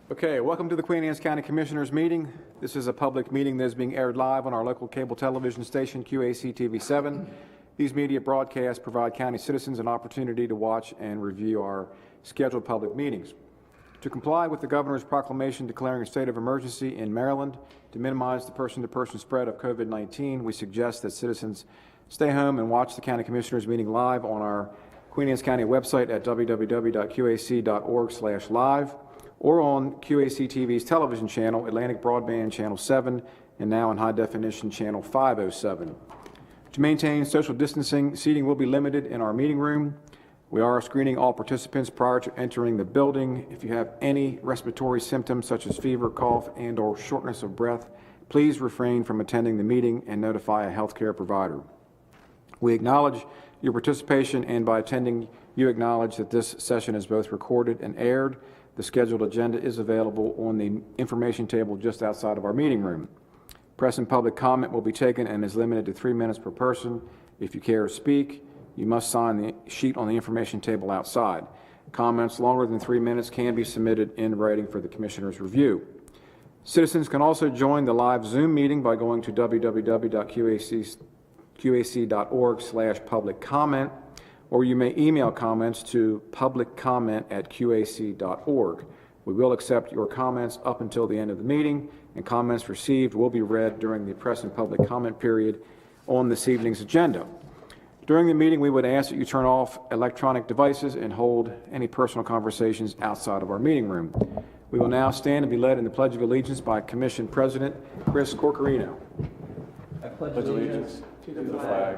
Okay, welcome to the Queen Anne's County Commissioners meeting. This is a public meeting that is being aired live on our local cable television station, QAC TV7. These media broadcasts provide county citizens an opportunity to watch and review our scheduled public meetings. To comply with the governor's proclamation declaring a state of emergency in Maryland to minimize the person-to-person spread of COVID-19, we suggest that citizens stay home and watch the County Commissioners meeting live on our Queen Anne's County website at www.qac.org/live or on QAC TV's television channel, Atlantic Broadband Channel 7, and now in high definition Channel 507. To maintain social distancing, seating will be limited in our meeting room. We are screening all participants prior to entering the building. If you have any respiratory symptoms such as fever, cough, and/or shortness of breath, please refrain from attending the meeting and notify a healthcare provider. We acknowledge your participation, and by attending, you acknowledge that this session is both recorded and aired. The scheduled agenda is available on the information table just outside of our meeting room. Press and public comment will be taken and is limited to 3 minutes per person. If you care to speak, you must sign the sheet on the information table outside. Comments longer than 3 minutes can be submitted in writing for the Commissioner's review. Citizens can also join the live Zoom meeting by going to www.qac.org/public comment, or you may email comments to publiccomment@qac.org. We will accept your comments up until the end of the meeting, and comments received will be read during the press and public comment period on this evening's agenda. During the meeting, we would ask that you turn off electronic devices and hold any personal conversations outside of our meeting room. We will now stand and be led in the Pledge of Allegiance by Commission President Chris Corcorino. I pledge allegiance to the flag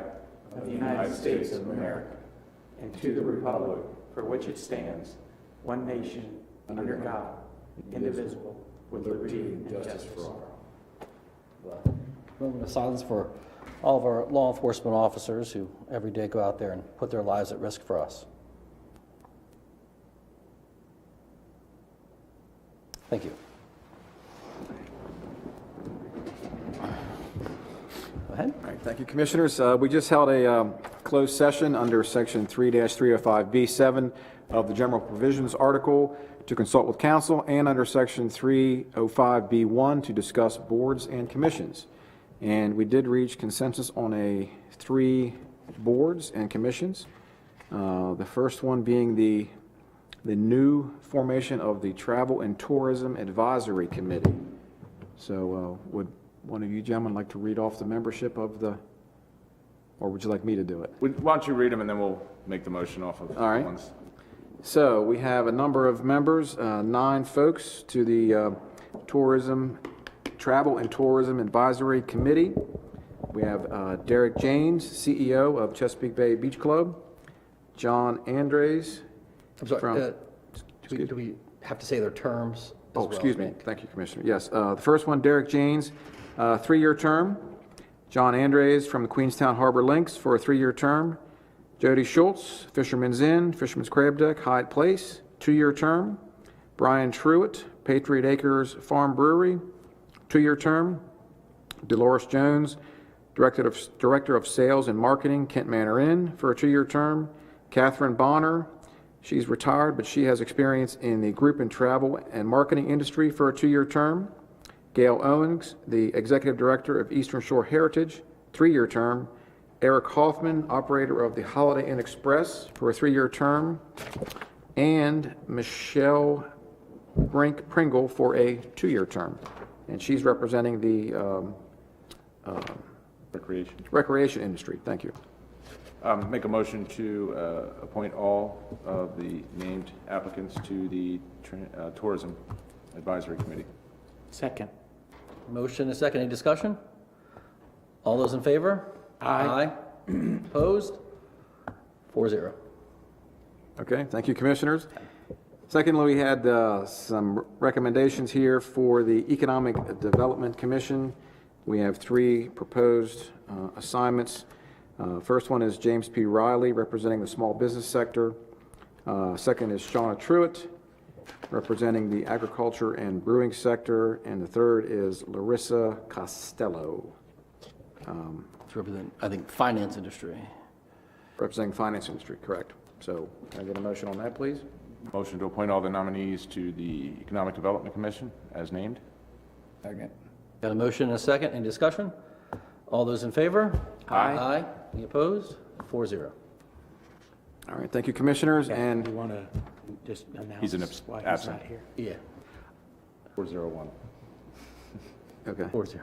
of the United States of America and to the republic for which it stands, one nation, under God, indivisible, with liberty and justice for all. Moment of silence for all of our law enforcement officers who every day go out there and put their lives at risk for us. Thank you. Go ahead. All right, thank you, Commissioners. We just held a closed session under Section 3-305B7 of the General Provisions article to consult with counsel, and under Section 305B1 to discuss boards and commissions. And we did reach consensus on 3 boards and commissions. The first one being the new formation of the Travel and Tourism Advisory Committee. So would one of you gentlemen like to read off the membership of the, or would you like me to do it? Why don't you read them and then we'll make the motion off of All right. ones. So we have a number of members, 9 folks to the Travel and Tourism Advisory Committee. We have Derek James, CEO of Chesapeake Bay Beach Club. John Andres. I'm sorry, do we have to say their terms? Oh, excuse me. Thank you, Commissioner. Yes, the first one, Derek James, 3-year term. John Andres from the Queenstown Harbor Links for a 3-year term. Jody Schultz, Fisherman's Inn, Fisherman's Crab Deck, Hyde Place, 2-year term. Brian Truitt, Patriot Acres Farm Brewery, 2-year term. Dolores Jones, Director of Sales and Marketing, Kent Manor Inn, for a 2-year term. Catherine Bonner, she's retired, but she has experience in the group and travel and marketing industry, for a 2-year term. Gail Owens, the Executive Director of Eastern Shore Heritage, 3-year term. Eric Hoffman, operator of the Holiday Inn Express, for a 3-year term. And Michelle Brink Pringle for a 2-year term. And she's representing the recreation industry. Thank you. Make a motion to appoint all of the named applicants to the Tourism Advisory Committee. Second. Motion and a second. Any discussion? All those in favor? Aye. Opposed? 4-0. Okay, thank you, Commissioners. Secondly, we had some recommendations here for the Economic Development Commission. We have 3 proposed assignments. First one is James P. Riley, representing the small business sector. Second is Shauna Truitt, representing the agriculture and brewing sector. And the third is Larissa Costello. To represent, I think, finance industry. Representing finance industry, correct. So can I get a motion on that, please? Motion to appoint all the nominees to the Economic Development Commission as named. Second. Got a motion and a second. Any discussion? All those in favor? Aye. Aye. Any opposed? 4-0. All right, thank you, Commissioners, You and want to just announce He's an why he's absent. not here? Yeah, 401. okay. 4-0.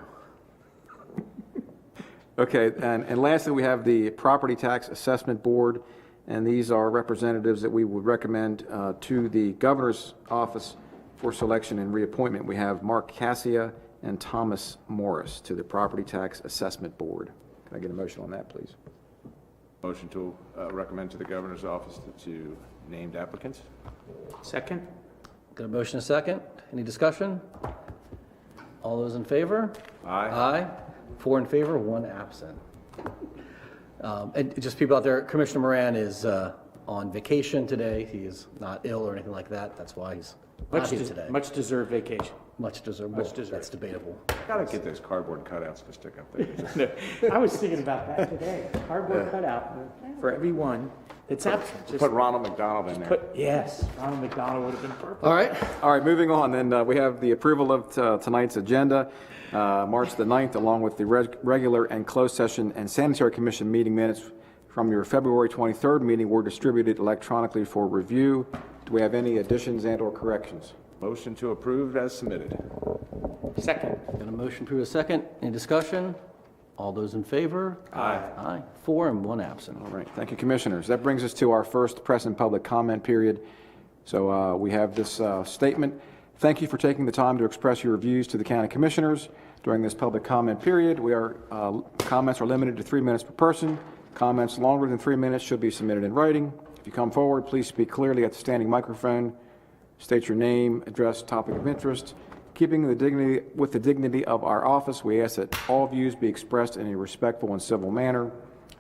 Okay, and lastly, we have the Property Tax Assessment Board, and these are representatives that we would recommend to the Governor's Office for selection and reappointment. We have Mark Cassia and Thomas Morris to the Property Tax Assessment Board. Can I get a motion on that, please? Motion to recommend to the Governor's Office the two named applicants. Second? Got a motion and a second. Any discussion? All those in favor? Aye. Aye. 4 in favor, 1 absent. And just people out there, Commissioner Moran is on vacation today. He is not ill or anything like that. That's why he's not here today. Much deserved vacation. Much deserved. much deserved. That's debatable. Gotta get those cardboard cutouts to stick up there. I was thinking about that today. Cardboard cutout for everyone that's absent. Just Put Ronald McDonald in there. yes, Ronald McDonald would have been perfect. All right. All right, moving on, then we have the approval of tonight's agenda, March the 9th, along with the regular and closed session and sanitary commission meeting minutes from your February 23rd meeting were distributed electronically for review. Do we have any additions and or corrections? Motion to approve as submitted. Second. Got a motion to a second. Any discussion? All those in favor? Aye. Aye. 4 and 1 absent. All right, thank you, Commissioners. That brings us to our first press and public comment period. So we have this statement. Thank you for taking the time to express your views to the County Commissioners during this public comment period. Comments are limited to 3 minutes per person. Comments longer than 3 minutes should be submitted in writing. If you come forward, please speak clearly at the standing microphone. State your name, address, topic of interest. Keeping with the dignity of our office, we ask that all views be expressed in a respectful and civil manner.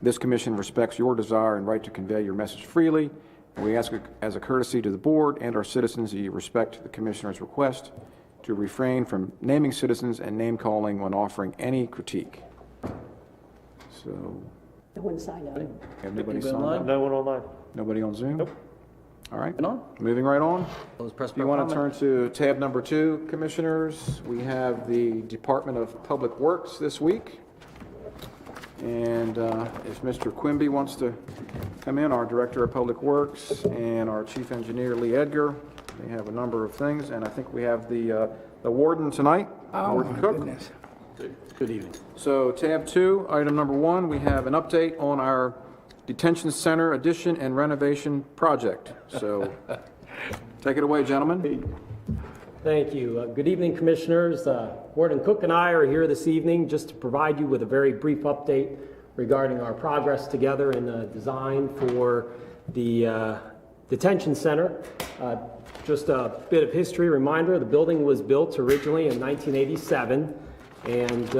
This commission respects your desire and right to convey your message freely. And we ask as a courtesy to the board and our citizens that you respect the commissioner's request to refrain from naming citizens and name calling when offering any critique. So, No one signed up. have anybody Anybody signed online? up? No one online. Nobody on Zoom? Nope. All right, Moving on. moving right on. Those press If you want to turn to tab number 2, Commissioners, we have the Department of Public Works this week. And if Mr. Quimby wants to come in, our Director of Public Works and our Chief Engineer, Lee Edgar, they have a number of things. And I think we have the warden tonight, Warden Cook. Good evening. So tab 2, item number 1, we have an update on our Detention Center addition and renovation project. So take it away, gentlemen. Thank you. Good evening, Commissioners. Warden Cook and I are here this evening just to provide you with a very brief update regarding our progress together in the design for the detention center. Just a bit of history reminder, the building was built originally in 1987, and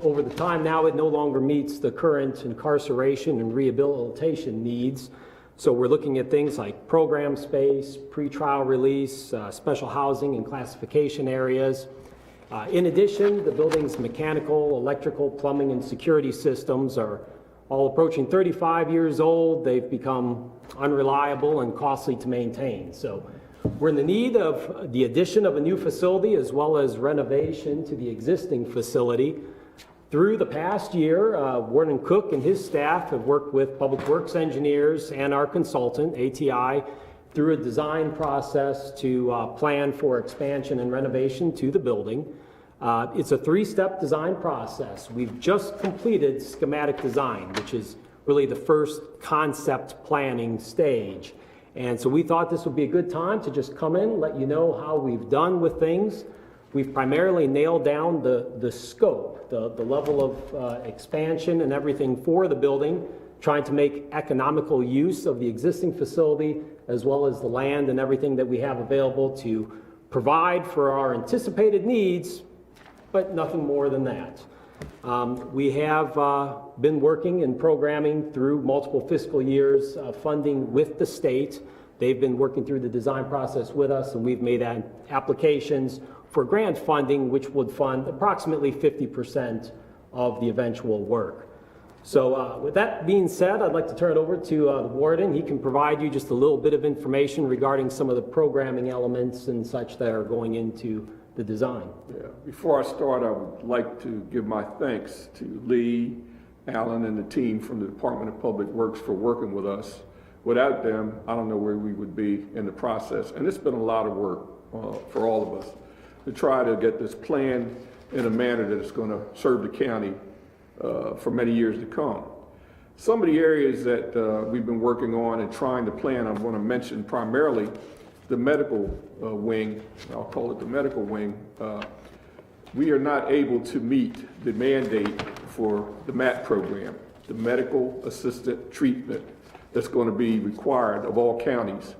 over the time now, it no longer meets the current incarceration and rehabilitation needs. So we're looking at things like program space, pretrial release, special housing and classification areas. In addition, the building's mechanical, electrical, plumbing, and security systems are all approaching 35 years old. They've become unreliable and costly to maintain. So we're in the need of the addition of a new facility as well as renovation to the existing facility. Through the past year, Warden Cook and his staff have worked with Public Works engineers and our consultant, ATI, through a design process to plan for expansion and renovation to the building. It's a 3-step design process. We've just completed schematic design, which is really the first concept planning stage. And so we thought this would be a good time to just come in, let you know how we've done with things. We've primarily nailed down the scope, the level of expansion and everything for the building, trying to make economical use of the existing facility as well as the land and everything that we have available to provide for our anticipated needs, but nothing more than that. We have been working and programming through multiple fiscal years, funding with the state. They've been working through the design process with us, and we've made applications for grant funding, which would fund approximately 50% of the eventual work. So with that being said, I'd like to turn it over to the warden. He can provide you just a little bit of information regarding some of the programming elements and such that are going into the design. Yeah. Before I start, I would like to give my thanks to Lee, Alan, and the team from the Department of Public Works for working with us. Without them, I don't know where we would be in the process. And it's been a lot of work for all of us to try to get this planned in a manner that is going to serve the county for many years to come. Some of the areas that we've been working on and trying to plan, I want to mention primarily the medical wing. I'll call it the medical wing. We are not able to meet the mandate for the MAT program, the medical assisted treatment that's going to be required of all counties.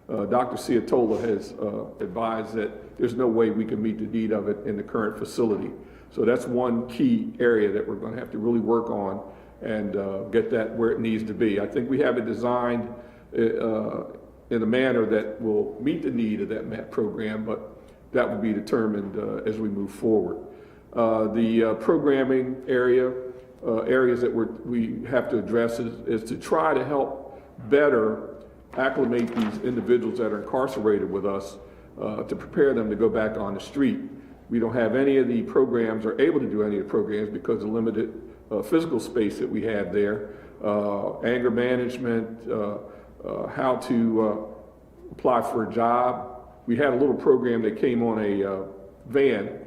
Dr. Ciatola has advised that there's no way we can meet the need of it in the current facility. So that's one key area that we're going to have to really work on and get that where it needs to be. I think we have it designed in a manner that will meet the need of that MAT program, but that will be determined as we move forward. The programming areas that we have to address is to try to help better acclimate these individuals that are incarcerated with us to prepare them to go back on the street. We don't have any of the programs or able to do any of the programs because of limited physical space that we have there. Anger management, how to apply for a job. We had a little program that came on a van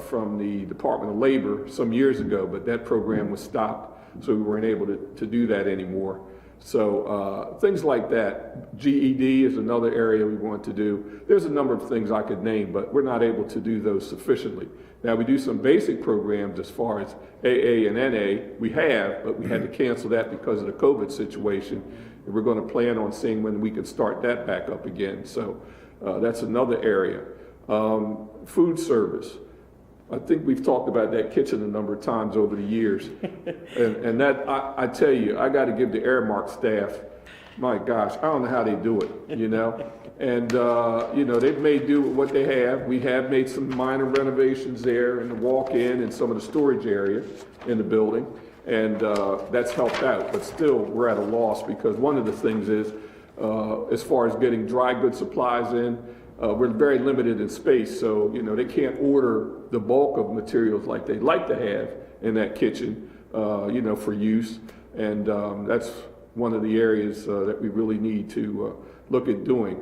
from the Department of Labor some years ago, but that program was stopped, so we weren't able to do that anymore. So things like that. GED is another area we want to do. There's a number of things I could name, but we're not able to do those sufficiently. Now we do some basic programs as far as AA and NA. We have, but we had to cancel that because of the COVID situation. And we're going to plan on seeing when we can start that back up again. So that's another area. Food service. I think we've talked about that kitchen a number of times over the years. and that, I tell you, I got to give the Airmark staff, my gosh, I don't know how they do it, you know? And, you know, they've made do with what they have. We have made some minor renovations there in the walk-in and some of the storage area in the building. And that's helped out. But still, we're at a loss because one of the things is, as far as getting dry goods supplies in, we're very limited in space, so you know they can't order the bulk of materials like they'd like to have in that kitchen, you know, for use, and that's one of the areas that we really need to look at doing.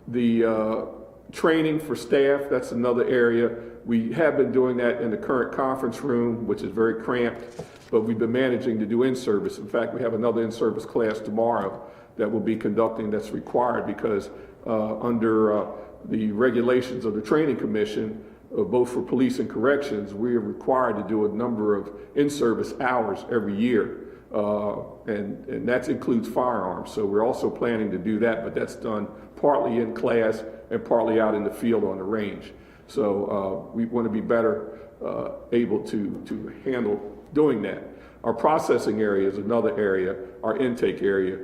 The training for staff, that's another area. We have been doing that in the current conference room, which is very cramped, but we've been managing to do in-service. In fact, we have another in-service class tomorrow that we'll be conducting that's required because under the regulations of the Training Commission, both for police and corrections, we are required to do a number of in-service hours every year. And that includes firearms. So we're also planning to do that, but that's done partly in class and partly out in the field on the range. So we want to be better able to handle doing that. Our processing area is another area, our intake area.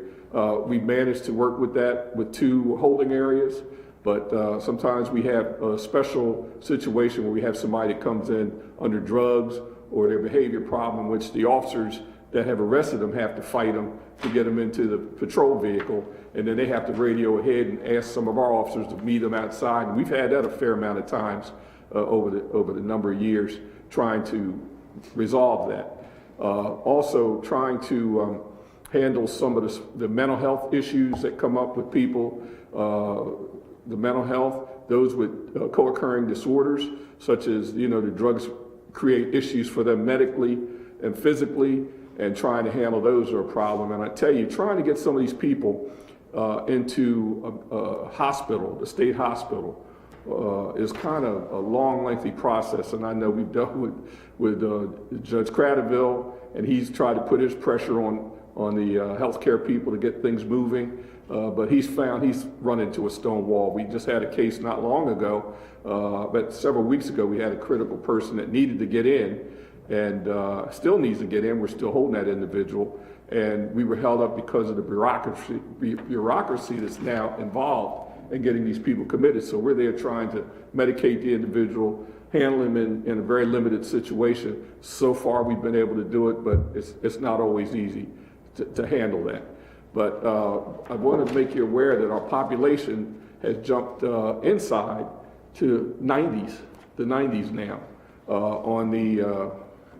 We've managed to work with that with 2 holding areas, but sometimes we have a special situation where we have somebody that comes in under drugs or their behavior problem, which the officers that have arrested them have to fight them to get them into the patrol vehicle, and then they have to radio ahead and ask some of our officers to meet them outside. And we've had that a fair amount of times over the number of years trying to resolve that. Also trying to handle some of the mental health issues that come up with people, the mental health, those with co-occurring disorders, such as, you know, the drugs create issues for them medically and physically, and trying to handle those are a problem. And I tell you, trying to get some of these people into a hospital, the state hospital, is kind of a long, lengthy process. And I know we've dealt with Judge Cradaville, and he's tried to put his pressure on the healthcare people to get things moving, but he's run into a stone wall. We just had a case not long ago, but several weeks ago, we had a critical person that needed to get in and still needs to get in. We're still holding that individual, and we were held up because of the bureaucracy that's now involved in getting these people committed. So we're there trying to medicate the individual, handle them in a very limited situation. So far, we've been able to do it, but it's not always easy to handle that. But I want to make you aware that our population has jumped inside to the 90s now on the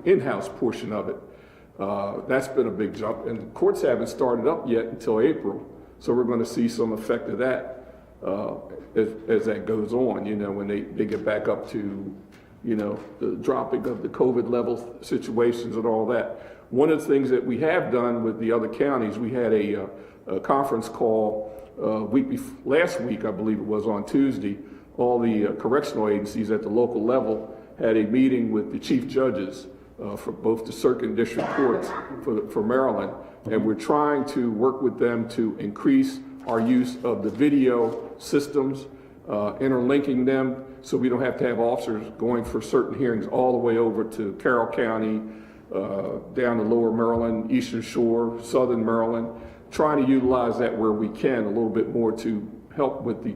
in-house portion of it. That's been a big jump, and the courts haven't started up yet until April, so we're going to see some effect of that as that goes on, you know, when they get back up to, you know, the dropping of the COVID level situations and all that. One of the things that we have done with the other counties, we had a conference call last week, I believe it was on Tuesday. All the correctional agencies at the local level had a meeting with the chief judges for both the circuit and district courts for Maryland, and we're trying to work with them to increase our use of the video systems, interlinking them so we don't have to have officers going for certain hearings all the way over to Carroll County, down to Lower Maryland, Eastern Shore, Southern Maryland, trying to utilize that where we can a little bit more to help with the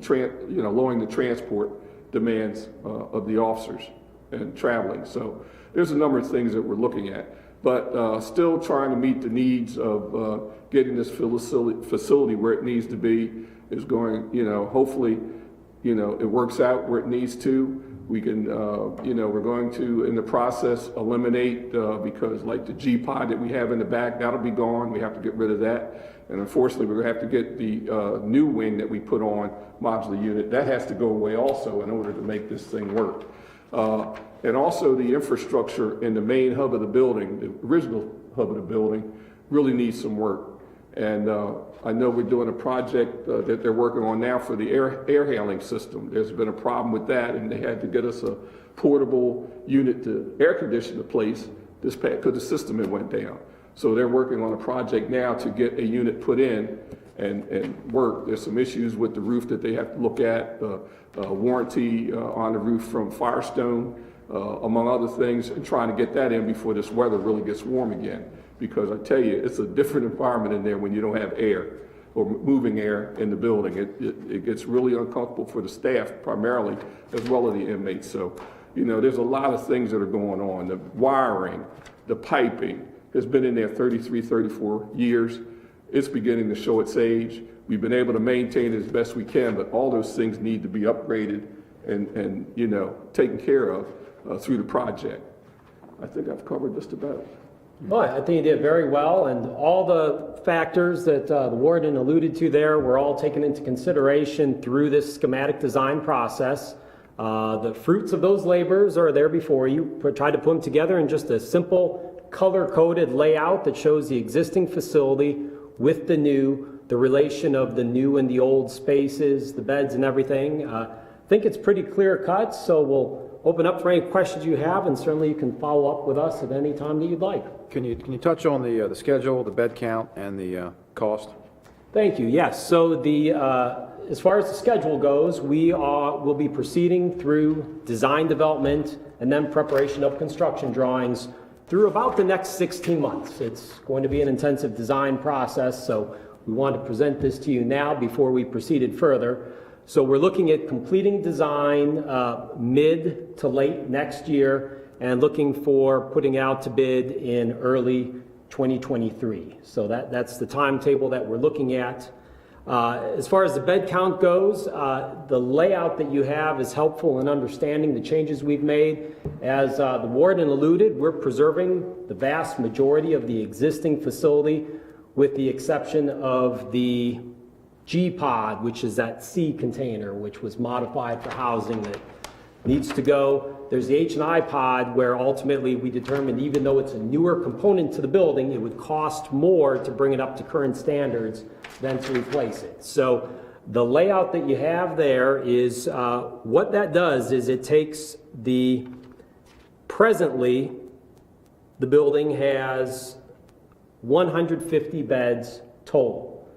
lowering the transport demands of the officers and traveling. So there's a number of things that we're looking at, but still trying to meet the needs of getting this facility where it needs to be is going, you know, hopefully, you know, it works out where it needs to. We can, you know, we're going to, in the process, eliminate, because like the G-pod that we have in the back, that'll be gone. We have to get rid of that. And unfortunately, we're gonna have to get the new wing that we put on, modular unit, that has to go away also in order to make this thing work. And also the infrastructure in the main hub of the building, the original hub of the building, really needs some work. And I know we're doing a project that they're working on now for the air handling system. There's been a problem with that, and they had to get us a portable unit to air condition the place this past, because the system had went down. So they're working on a project now to get a unit put in and work. There's some issues with the roof that they have to look at, warranty on the roof from Firestone, among other things, and trying to get that in before this weather really gets warm again. Because I tell you, it's a different environment in there when you don't have air or moving air in the building. It gets really uncomfortable for the staff primarily, as well as the inmates. So, you know, there's a lot of things that are going on. The wiring, the piping has been in there 33, 34 years. It's beginning to show its age. We've been able to maintain it as best we can, but all those things need to be upgraded and you know, taken care of through the project. I think I've covered just about it. Well, I think you did very well, and all the factors that the warden alluded to there were all taken into consideration through this schematic design process. The fruits of those labors are there before you. Try to put them together in just a simple color-coded layout that shows the existing facility with the new, the relation of the new and the old spaces, the beds and everything. I think it's pretty clear-cut, so we'll open up for any questions you have, and certainly you can follow up with us at any time that you'd like. Can you touch on the schedule, the bed count, and the cost? Thank you. Yes. So the as far as the schedule goes, will be proceeding through design development and then preparation of construction drawings through about the next 16 months. It's going to be an intensive design process, so we want to present this to you now before we proceeded further. So we're looking at completing design mid to late next year and looking for putting out to bid in early 2023. So that's the timetable that we're looking at. As far as the bed count goes, the layout that you have is helpful in understanding the changes we've made. As the warden alluded, we're preserving the vast majority of the existing facility with the exception of the G-pod, which is that C container, which was modified for housing that needs to go. There's the H&I pod where ultimately we determined even though it's a newer component to the building, it would cost more to bring it up to current standards than to replace it. So the layout that you have there is, what that does is it takes presently the building has 150 beds total,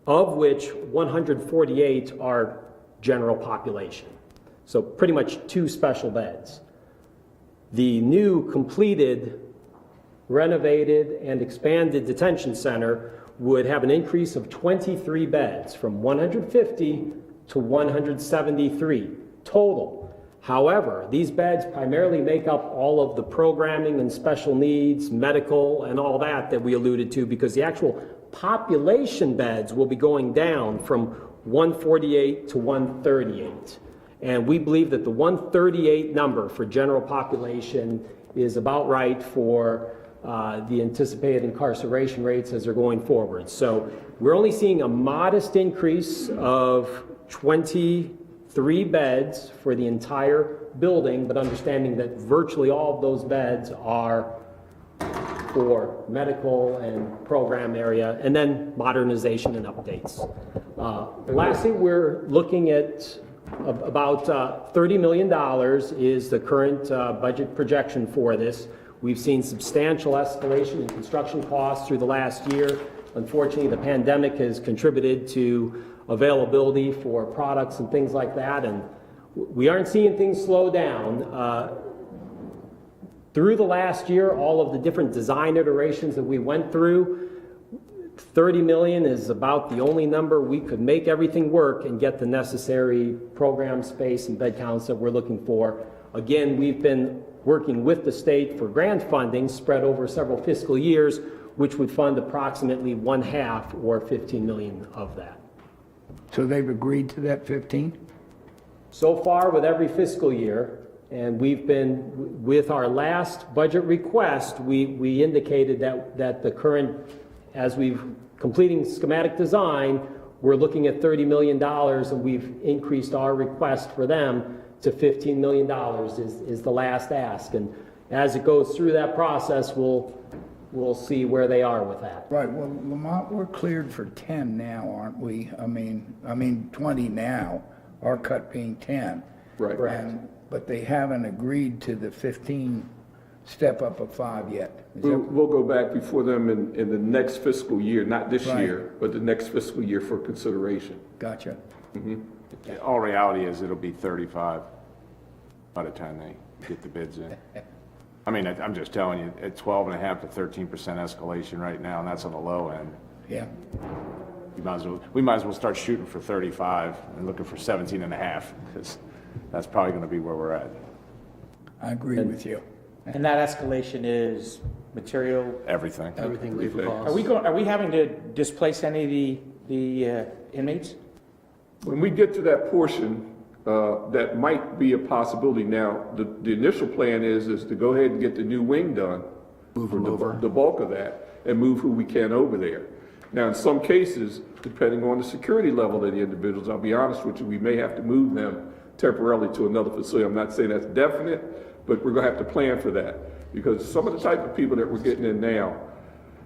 of which 148 are general population. So pretty much 2 special beds. The new completed, renovated, and expanded detention center would have an increase of 23 beds from 150 to 173 total. However, these beds primarily make up all of the programming and special needs, medical, and all that we alluded to, because the actual population beds will be going down from 148 to 138. And we believe that the 138 number for general population is about right for the anticipated incarceration rates as they're going forward. So we're only seeing a modest increase of 23 beds for the entire building, but understanding that virtually all of those beds are for medical and program area, and then modernization and updates. Lastly, we're looking at about $30 million is the current budget projection for this. We've seen substantial escalation in construction costs through the last year. Unfortunately, the pandemic has contributed to availability for products and things like that, and we aren't seeing things slow down. Through the last year, all of the different design iterations that we went through, 30 million is about the only number we could make everything work and get the necessary program space and bed counts that we're looking for. Again, we've been working with the state for grant funding spread over several fiscal years, which would fund approximately 1/2 or 15 million of that. So they've agreed to that 15? So far with every fiscal year, and we've been, with our last budget request, we indicated that the current, as we've completing schematic design, we're looking at $30 million, and we've increased our request for them to $15 million is the last ask. And as it goes through that process, we'll see where they are with that. Right, well, Lamont, we're cleared for 10 now, aren't we? I mean 20 now, our cut being 10. Right. But they haven't agreed to the 15 step up of 5 yet. Is We'll, that- we'll go back before them in the next fiscal year, not this Right. year, but the next fiscal year for consideration. Gotcha. All reality is it'll be 35 by the time they get the bids in. I mean, I'm just telling you, at 12.5% to 13% escalation right now, and that's on the low end. Yeah. We might as well start shooting for 35 and looking for 17.5, because that's probably going to be where we're at. I agree with you. And that escalation is material. Everything. Everything legal costs. Are we having to displace any of the inmates? When we get to that portion, that might be a possibility. Now, the initial plan is to go ahead and get the new wing done. Move them over. The bulk of that, and move who we can over there. Now, in some cases, depending on the security level of the individuals, I'll be honest with you, we may have to move them temporarily to another facility. I'm not saying that's definite, but we're gonna have to plan for that. Because some of the type of people that we're getting in now,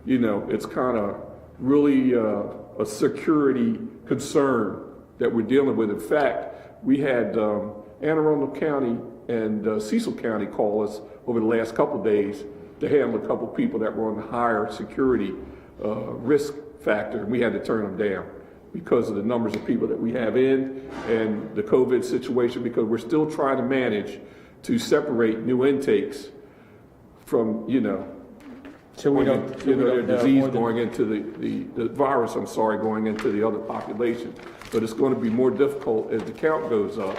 you know, it's kind of really a security concern that we're dealing with. In fact, we had Anne Arundel County and Cecil County call us over the last couple of days to handle a couple of people that were on the higher security risk factor, and we had to turn them down because of the numbers of people that we have in and the COVID situation, because we're still trying to manage to separate new intakes from, you know, the disease going into the virus, I'm sorry, going into the other population. But it's going to be more difficult as the count goes up.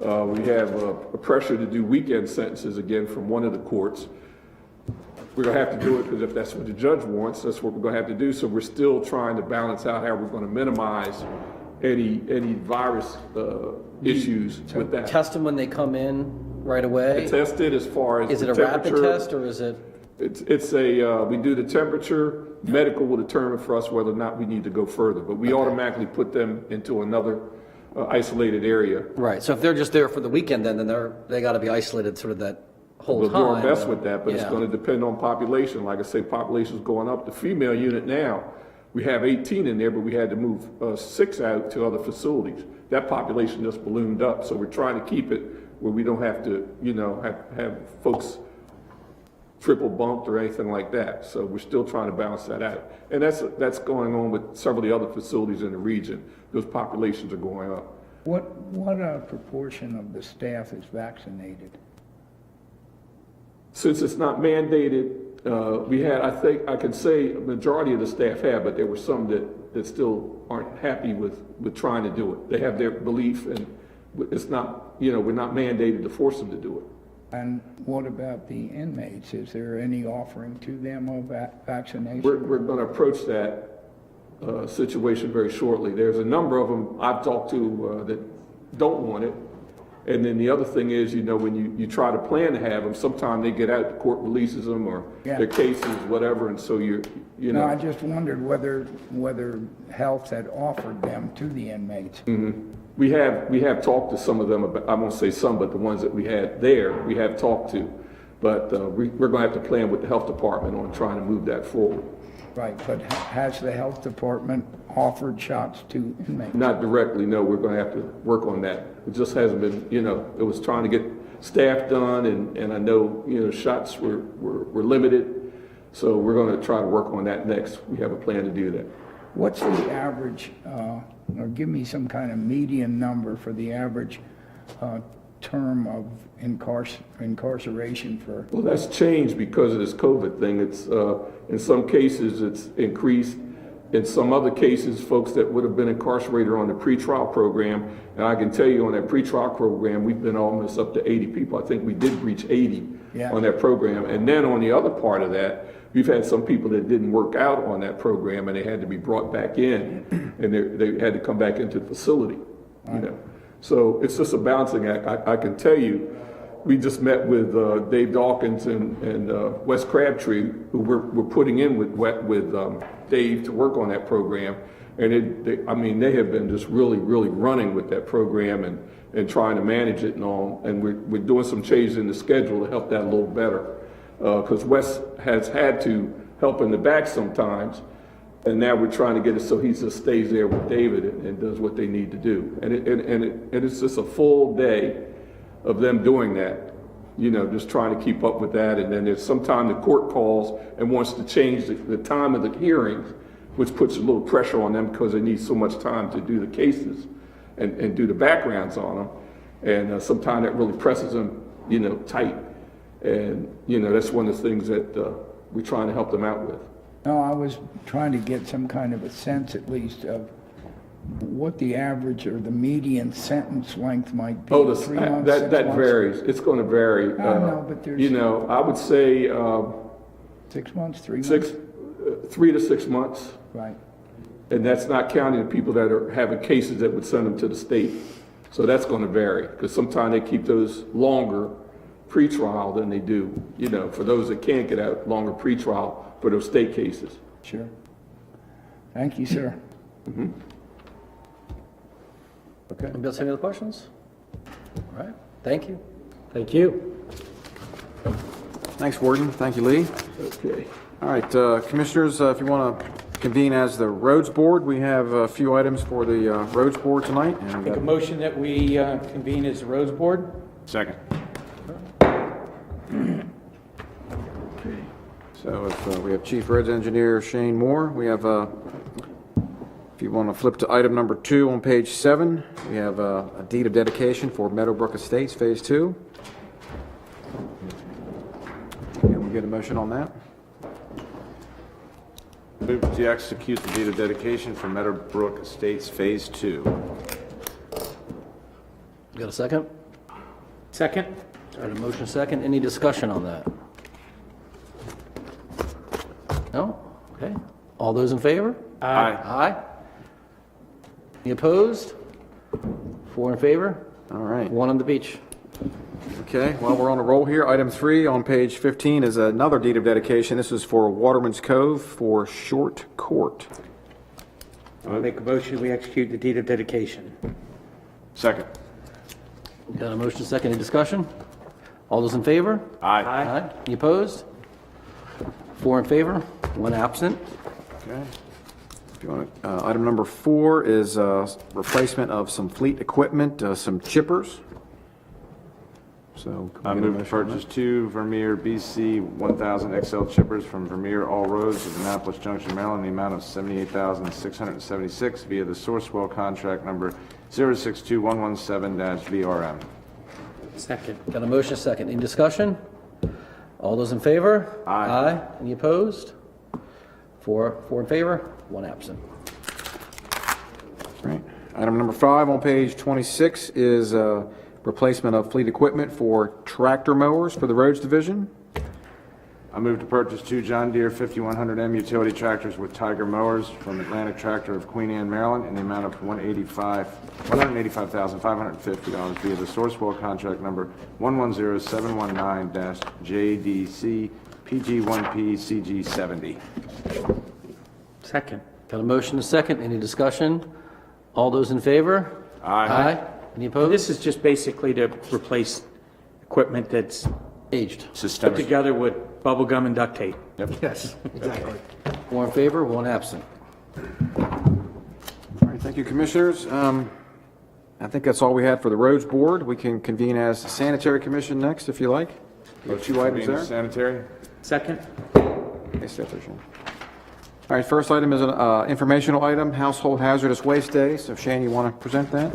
We have a pressure to do weekend sentences again from one of the courts. We're going to have to do it because if that's what the judge wants, that's what we're going to have to do. So we're still trying to balance out how we're going to minimize any virus issues with that. Test them when they come in right away? Tested as far as Is it the a rapid temperature. test or is it? It's we do the temperature, medical will determine for us whether or not we need to go further, but we automatically put them into another isolated area. Right, so if they're just there for the weekend, then they got to be isolated sort of that whole We'll time. do our best with that, but it's Yeah. going to depend on population. Like I say, population's going up. The female unit now, we have 18 in there, but we had to move 6 out to other facilities. That population just ballooned up, so we're trying to keep it where we don't have to, you know, have folks triple bumped or anything like that. So we're still trying to balance that out. And that's going on with several of the other facilities in the region. Those populations are going up. What proportion of the staff is vaccinated? Since it's not mandated, we had, I think, I can say a majority of the staff have, but there were some that still aren't happy with trying to do it. They have their belief, and it's not, you know, we're not mandated to force them to do it. And what about the inmates? Is there any offering to them of vaccination? We're going to approach that situation very shortly. There's a number of them I've talked to that don't want it. And then the other thing is, you know, when you try to plan to have them, sometimes they get out, the court releases them, or their cases, whatever, and so you know. No, I just wondered whether health had offered them to the inmates. We have talked to some of them about, I won't say some, but the ones that we had there, we have talked to. But we're going to have to plan with the health department on trying to move that forward. Right, but has the health department offered shots to inmates? Not directly, no, we're going to have to work on that. It just hasn't been, you know, it was trying to get staff done, and I know, you know, shots were limited. So we're going to try to work on that next. We have a plan to do that. What's the average, or give me some kind of median number for the average term of incarceration for? Well, that's changed because of this COVID thing. It's, in some cases, it's increased. In some other cases, folks that would have been incarcerated on the pretrial program, and I can tell you on that pretrial program, we've been almost up to 80 people. I think we did reach 80 on that program. And then on the other part of that, we've had some people that didn't work out on that program, and they had to be brought back in, and they had to come back into the facility, you know. So it's just a balancing act. I can tell you, we just met with Dave Dawkins and Wes Crabtree, who we're putting in with Dave to work on that program. And they have been just really, really running with that program and trying to manage it and all. And we're doing some changes in the schedule to help that a little better. Because Wes has had to help in the back sometimes. And now we're trying to get it so he just stays there with David and does what they need to do. And it's just a full day of them doing that, you know, just trying to keep up with that. And then there's sometimes the court calls and wants to change the time of the hearings, which puts a little pressure on them because they need so much time to do the cases and do the backgrounds on them. And sometimes that really presses them, you know, tight. And, you know, that's one of the things that we're trying to help them out with. No, I was trying to get some kind of a sense at least of what the average or the median sentence length might be. Oh, 3 months, that 6 months? varies. It's going to vary. I know, but there's- You know, I would say 6 months, 3 months? 3 to 6 months. Right. And that's not counting the people that are having cases that would send them to the state. So that's going to vary, because sometimes they keep those longer pre-trial than they do, you know, for those that can't get out, longer pre-trial for those state cases. Sure. Thank you, sir. Okay. Anybody else have any other questions? All right, thank you. Thank you. Thanks, Warden. Thank you, Lee. Okay. All right, Commissioners, if you want to convene as the Roads Board, we have a few items for the Roads Board tonight. And, Make a motion that we convene as the Roads Board. Second. So if we have Chief Roads Engineer Shane Moore, we have, if you want to flip to item number 2 on page 7, we have a deed of dedication for Meadowbrook Estates, Phase 2. Can we get a motion on that? Move to execute the deed of dedication for Meadowbrook Estates Phase 2. You got a second? Second. Got a motion second. Any discussion on that? No? Okay. All those in favor? Aye. Aye. Any opposed? 4 in favor, All right. 1 on the beach. Okay, well, we're on a roll here. Item 3 on page 15 is another deed of dedication. This is for Waterman's Cove for Short Court. I'll make a motion, we execute the deed of dedication. Second. Got a motion second. Any discussion? All those in favor? Aye. Aye. Any opposed? 4 in favor, 1 absent. Okay. If you want to, item number 4 is replacement of some fleet equipment, some chippers. So I can we get a move to motion on that? purchase 2 Vermeer BC 1000 XL chippers from Vermeer All Roads of Annapolis Junction, Maryland, in the amount of $78,676 via the Sourcewell contract number 062117-VRM. Second. Got a motion second. Any discussion? All those in favor? Aye. Aye. Any opposed? 4 in favor, 1 absent. Right. Item number 5 on page 26 is replacement of fleet equipment for tractor mowers for the roads division. I move to purchase 2 John Deere 5100M utility tractors with Tiger mowers from Atlantic Tractor of Queen Anne, Maryland, in the amount of $185,550 via the Sourcewell contract number 110719-JDC PG1P CG70. Second. Got a motion, a second. Any discussion? All those in favor? Aye. Any opposed? This is just basically to replace equipment that's Aged. put Systemic. together with bubble gum and duct tape. Yes, exactly. 4 in favor, 1 absent. All right, thank you, Commissioners. I think that's all we had for the Roads Board. We can convene as Sanitary Commission next, if you like. We have 2 items there. Sanitary. Second. Okay, stay up there, Shane. All right, first item is an informational item, Household Hazardous Waste Day. So Shane, you want to present that?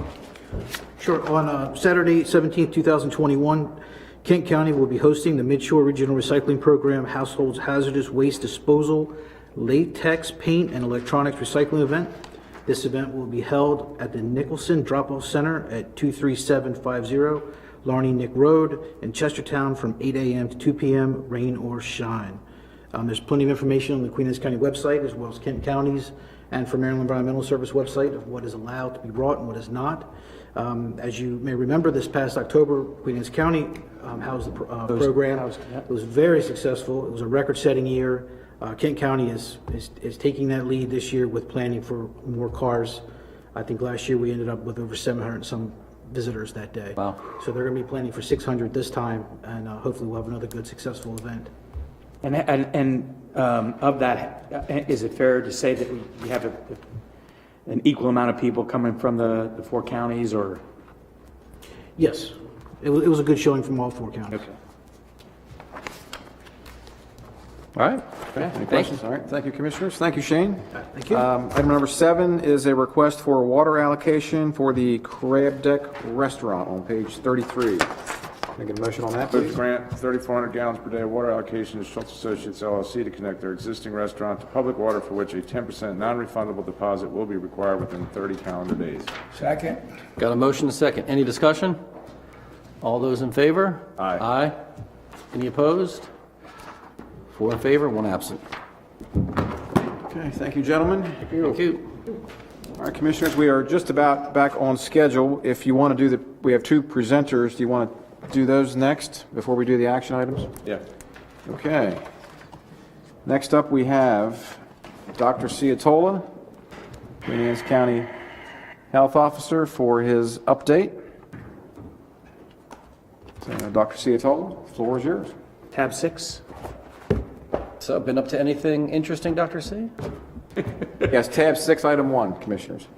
Sure. On Saturday, 17th, 2021, Kent County will be hosting the Midshore Regional Recycling Program Households Hazardous Waste Disposal Latex Paint and Electronics Recycling Event. This event will be held at the Nicholson Drop-Off Center at 23750 Larney Nick Road in Chestertown from 8 a.m. to 2 p.m., rain or shine. There's plenty of information on the Queen Anne's County website, as well as Kent County's and for Maryland Environmental Service website of what is allowed to be brought and what is not. As you may remember, this past October, Queen Anne's County housed the program. It was very successful. It was a record-setting year. Kent County is taking that lead this year with planning for more cars. I think last year we ended up with over 700 and some visitors that day. Wow. So they're going to be planning for 600 this time, and hopefully we'll have another good, successful event. And of that, is it fair to say that we have an equal amount of people coming from the 4 counties, or? Yes, it was a good showing from all 4 counties. Okay. All right. Okay, Any thank questions? All right, thank you, Commissioners. Thank you, Shane. Thank you. Item number 7 is a request for water allocation for the Crab Deck Restaurant on page 33. Can I get a motion on that, Move please? to grant 3,400 gallons per day of water allocation to Schultz Associates LLC to connect their existing restaurant to public water, for which a 10% non-refundable deposit will be required within 30 calendar days. Second? Got a motion, a second. Any discussion? All those in favor? Aye. Aye. Any opposed? 4 in favor, 1 absent. Okay, thank you, gentlemen. Thank you. All right, Commissioners, we are just about back on schedule. If you want to do we have 2 presenters. Do you want to do those next before we do the action items? Yeah. Okay. Next up, we have Dr. Ciatola, Queen Anne's County Health Officer, for his update. So, Dr. Ciatola, the floor is yours. Tab 6. So, been up to anything interesting, Dr. C? Yes, tab 6, item 1, Commissioners.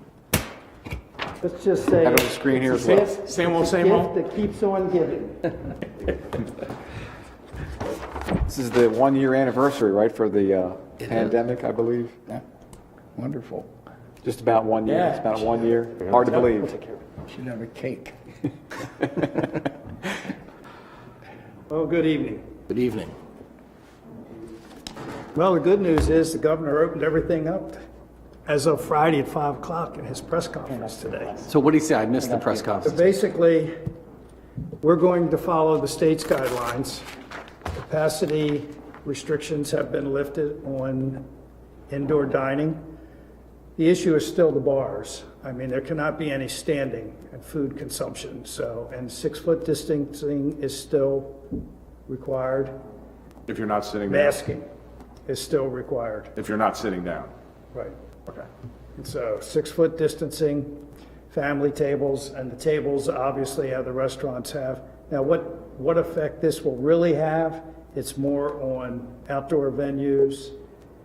Let's just say. Have it on the screen here as well. Same old, same old. Gift that keeps on giving. This is the 1-year anniversary, right, for the pandemic, I believe? Yeah. Wonderful. Just about 1 year. Yeah. It's about 1 year. Hard to believe. Should have a cake. Well, good evening. Good evening. Well, the good news is the governor opened everything up as of Friday at 5 o'clock in his press conference today. So what did he say? I missed the press So conference. basically, we're going to follow the state's guidelines. Capacity restrictions have been lifted on indoor dining. The issue is still the bars. I mean, there cannot be any standing and food consumption, so, and 6-foot distancing is still required. If you're not sitting down. Masking is still required. If you're not sitting down. Right. Okay. And so 6-foot distancing, family tables, and the tables obviously how the restaurants have. Now, what effect this will really have, it's more on outdoor venues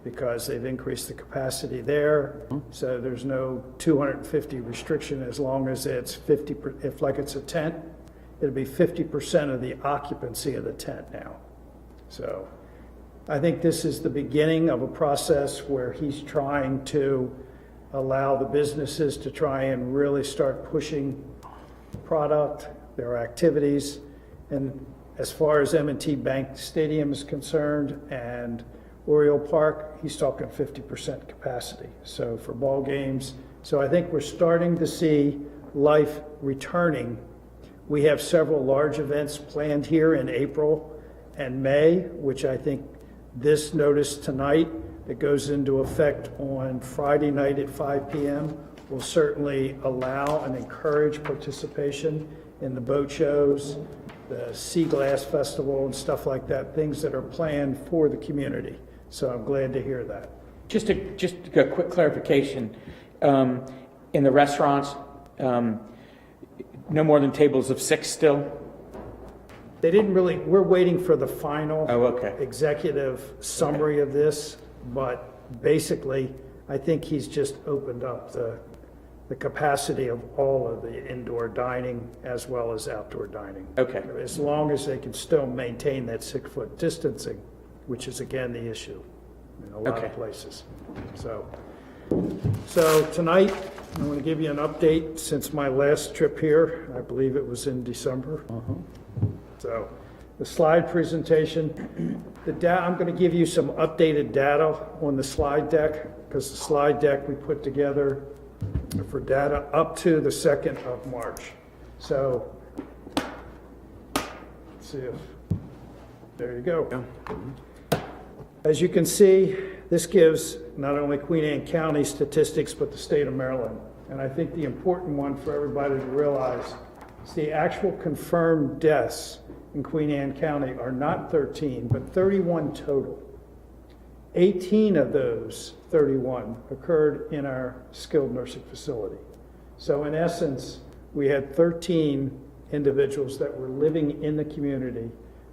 because they've increased the capacity there. So there's no 250 restriction as long as it's 50, if like it's a tent, it'll be 50% of the occupancy of the tent now. So I think this is the beginning of a process where he's trying to allow the businesses to try and really start pushing the product, their activities. And as far as M&T Bank Stadium is concerned, and Oriole Park, he's talking 50% capacity. So for ball games, so I think we're starting to see life returning. We have several large events planned here in April and May, which I think this notice tonight that goes into effect on Friday night at 5 p.m. will certainly allow and encourage participation in the boat shows, the Sea Glass Festival and stuff like that, things that are planned for the community. So I'm glad to hear that. Just a quick clarification. In the restaurants, no more than tables of 6 still? They didn't really, we're waiting for the final okay. executive summary of this, but basically, I think he's just opened up the capacity of all of the indoor dining as well as outdoor dining. Okay. As long as they can still maintain that 6-foot distancing, which is again the issue in a lot of places. So tonight, I'm going to give you an update since my last trip here. I believe it was in December. So the slide presentation, I'm going to give you some updated data on the slide deck, because the slide deck we put together for data up to the 2nd of March. So let's see if, there you go. As you can see, this gives not only Queen Anne County statistics, but the state of Maryland. And I think the important one for everybody to realize is the actual confirmed deaths in Queen Anne County are not 13, but 31 total. 18 of those 31 occurred in our skilled nursing facility. So in essence, we had 13 individuals that were living in the community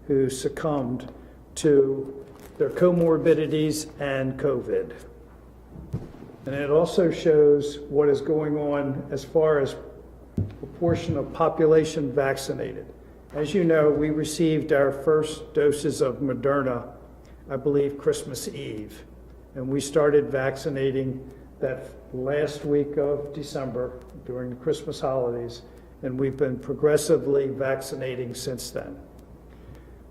who succumbed to their comorbidities and COVID. And it also shows what is going on as far as proportion of population vaccinated. As you know, we received our first doses of Moderna, I believe, Christmas Eve. And we started vaccinating that last week of December during the Christmas holidays, and we've been progressively vaccinating since then.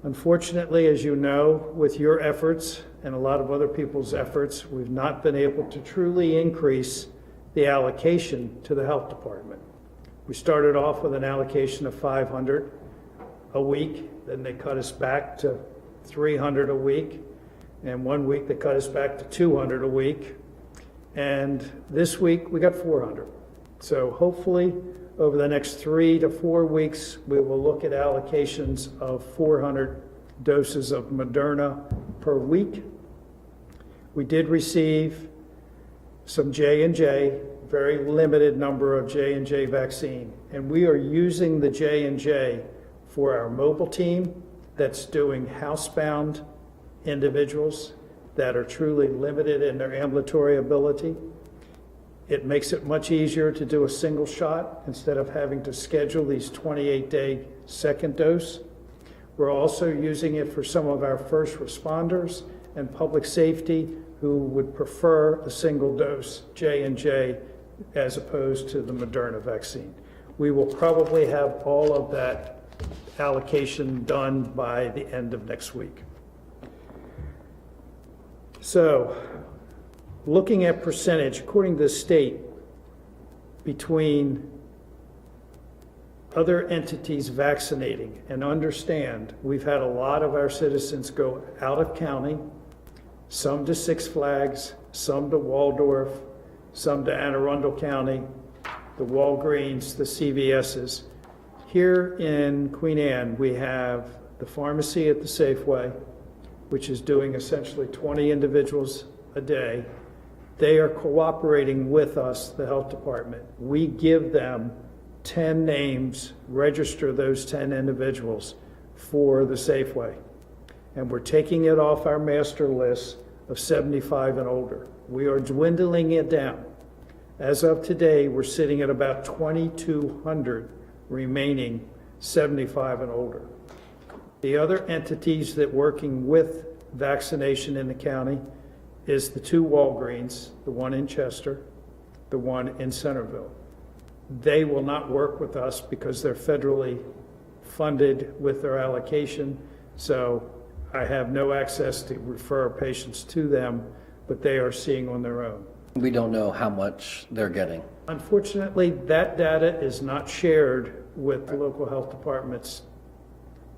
Unfortunately, as you know, with your efforts and a lot of other people's efforts, we've not been able to truly increase the allocation to the health department. We started off with an allocation of 500 a week, then they cut us back to 300 a week, and one week they cut us back to 200 a week, and this week we got 400. So hopefully over the next 3 to 4 weeks, we will look at allocations of 400 doses of Moderna per week. We did receive some J&J, very limited number of J&J vaccine, and we are using the J&J for our mobile team that's doing housebound individuals that are truly limited in their ambulatory ability. It makes it much easier to do a single shot instead of having to schedule these 28-day second dose. We're also using it for some of our first responders and public safety who would prefer a single dose J&J as opposed to the Moderna vaccine. We will probably have all of that allocation done by the end of next week. So, looking at percentage, according to the state, between other entities vaccinating, and understand, we've had a lot of our citizens go out of county, some to Six Flags, some to Waldorf, some to Anne Arundel County, the Walgreens, the CVS's. Here in Queen Anne, we have the pharmacy at the Safeway, which is doing essentially 20 individuals a day. They are cooperating with us, the health department. We give them 10 names, register those 10 individuals for the Safeway. And we're taking it off our master list of 75 and older. We are dwindling it down. As of today, we're sitting at about 2,200 remaining 75 and older. The other entities that working with vaccination in the county is the 2 Walgreens, the one in Chester, the one in Centerville. They will not work with us because they're federally funded with their allocation. So I have no access to refer patients to them, but they are seeing on their own. We don't know how much they're getting. Unfortunately, that data is not shared with the local health departments.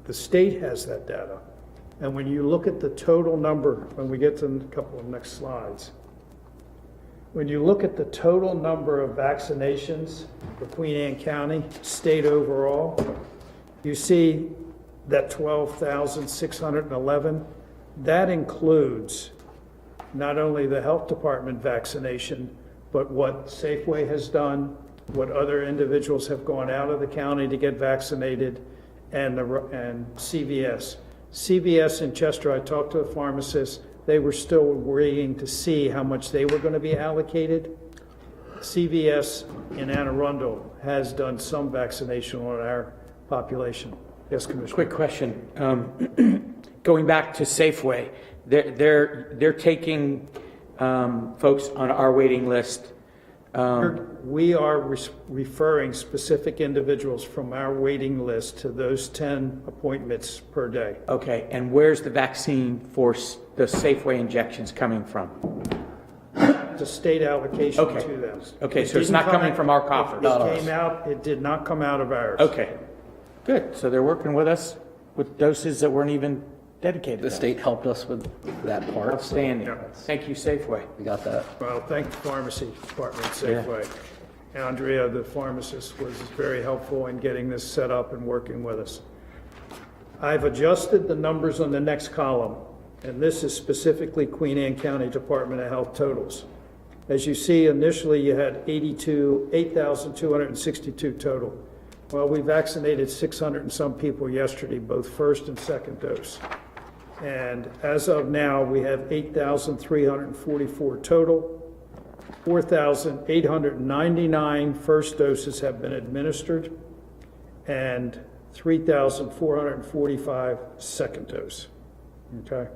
The state has that data. And when you look at the total number, when we get to a couple of next slides, when you look at the total number of vaccinations for Queen Anne County, state overall, you see that 12,611, that includes not only the health department vaccination, but what Safeway has done, what other individuals have gone out of the county to get vaccinated, and CVS. CVS in Chester, I talked to the pharmacists, they were still waiting to see how much they were going to be allocated. CVS in Anne Arundel has done some vaccination on our population. Yes, Commissioner. Quick question. Going back to Safeway, they're taking folks on our waiting list. We are referring specific individuals from our waiting list to those 10 appointments per day. Okay, and where's the vaccine for the Safeway injections coming from? It's a state allocation Okay. to them. Okay, so it's not coming from our coffers. It did not come out of ours. Okay, good. So they're working with us with doses that weren't even dedicated. The to state helped us with that part. so Outstanding. Yeah. Thank you, Safeway. We got that. Well, thank the pharmacy department, Safeway. Andrea, the pharmacist, was very helpful in getting this set up and working with us. I've adjusted the numbers on the next column, and this is specifically Queen Anne County Department of Health totals. As you see, initially you had 8,262 total. Well, we vaccinated 600 and some people yesterday, both first and second dose. And as of now, we have 8,344 total. 4,899 first doses have been administered, and 3,445 second dose. Okay?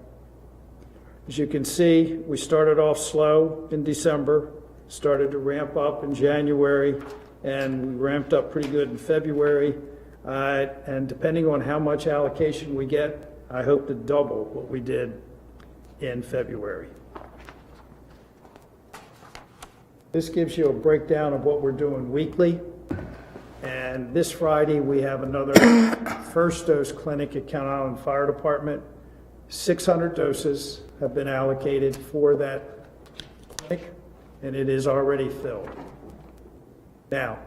As you can see, we started off slow in December, started to ramp up in January, and we ramped up pretty good in February. And depending on how much allocation we get, I hope to double what we did in February. This gives you a breakdown of what we're doing weekly. And this Friday, we have another first dose clinic at Count Island Fire Department. 600 doses have been allocated for that clinic, and it is already filled. Now,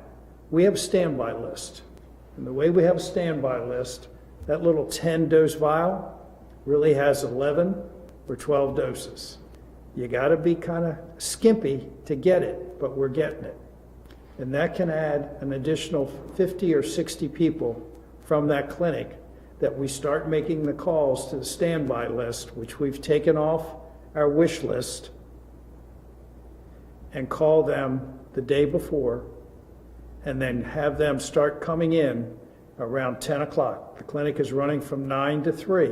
we have a standby list. And the way we have a standby list, that little 10-dose vial really has 11 or 12 doses. You got to be kind of skimpy to get it, but we're getting it. And that can add an additional 50 or 60 people from that clinic that we start making the calls to the standby list, which we've taken off our wish list, and call them the day before, and then have them start coming in around 10 o'clock. The clinic is running from 9 to 3,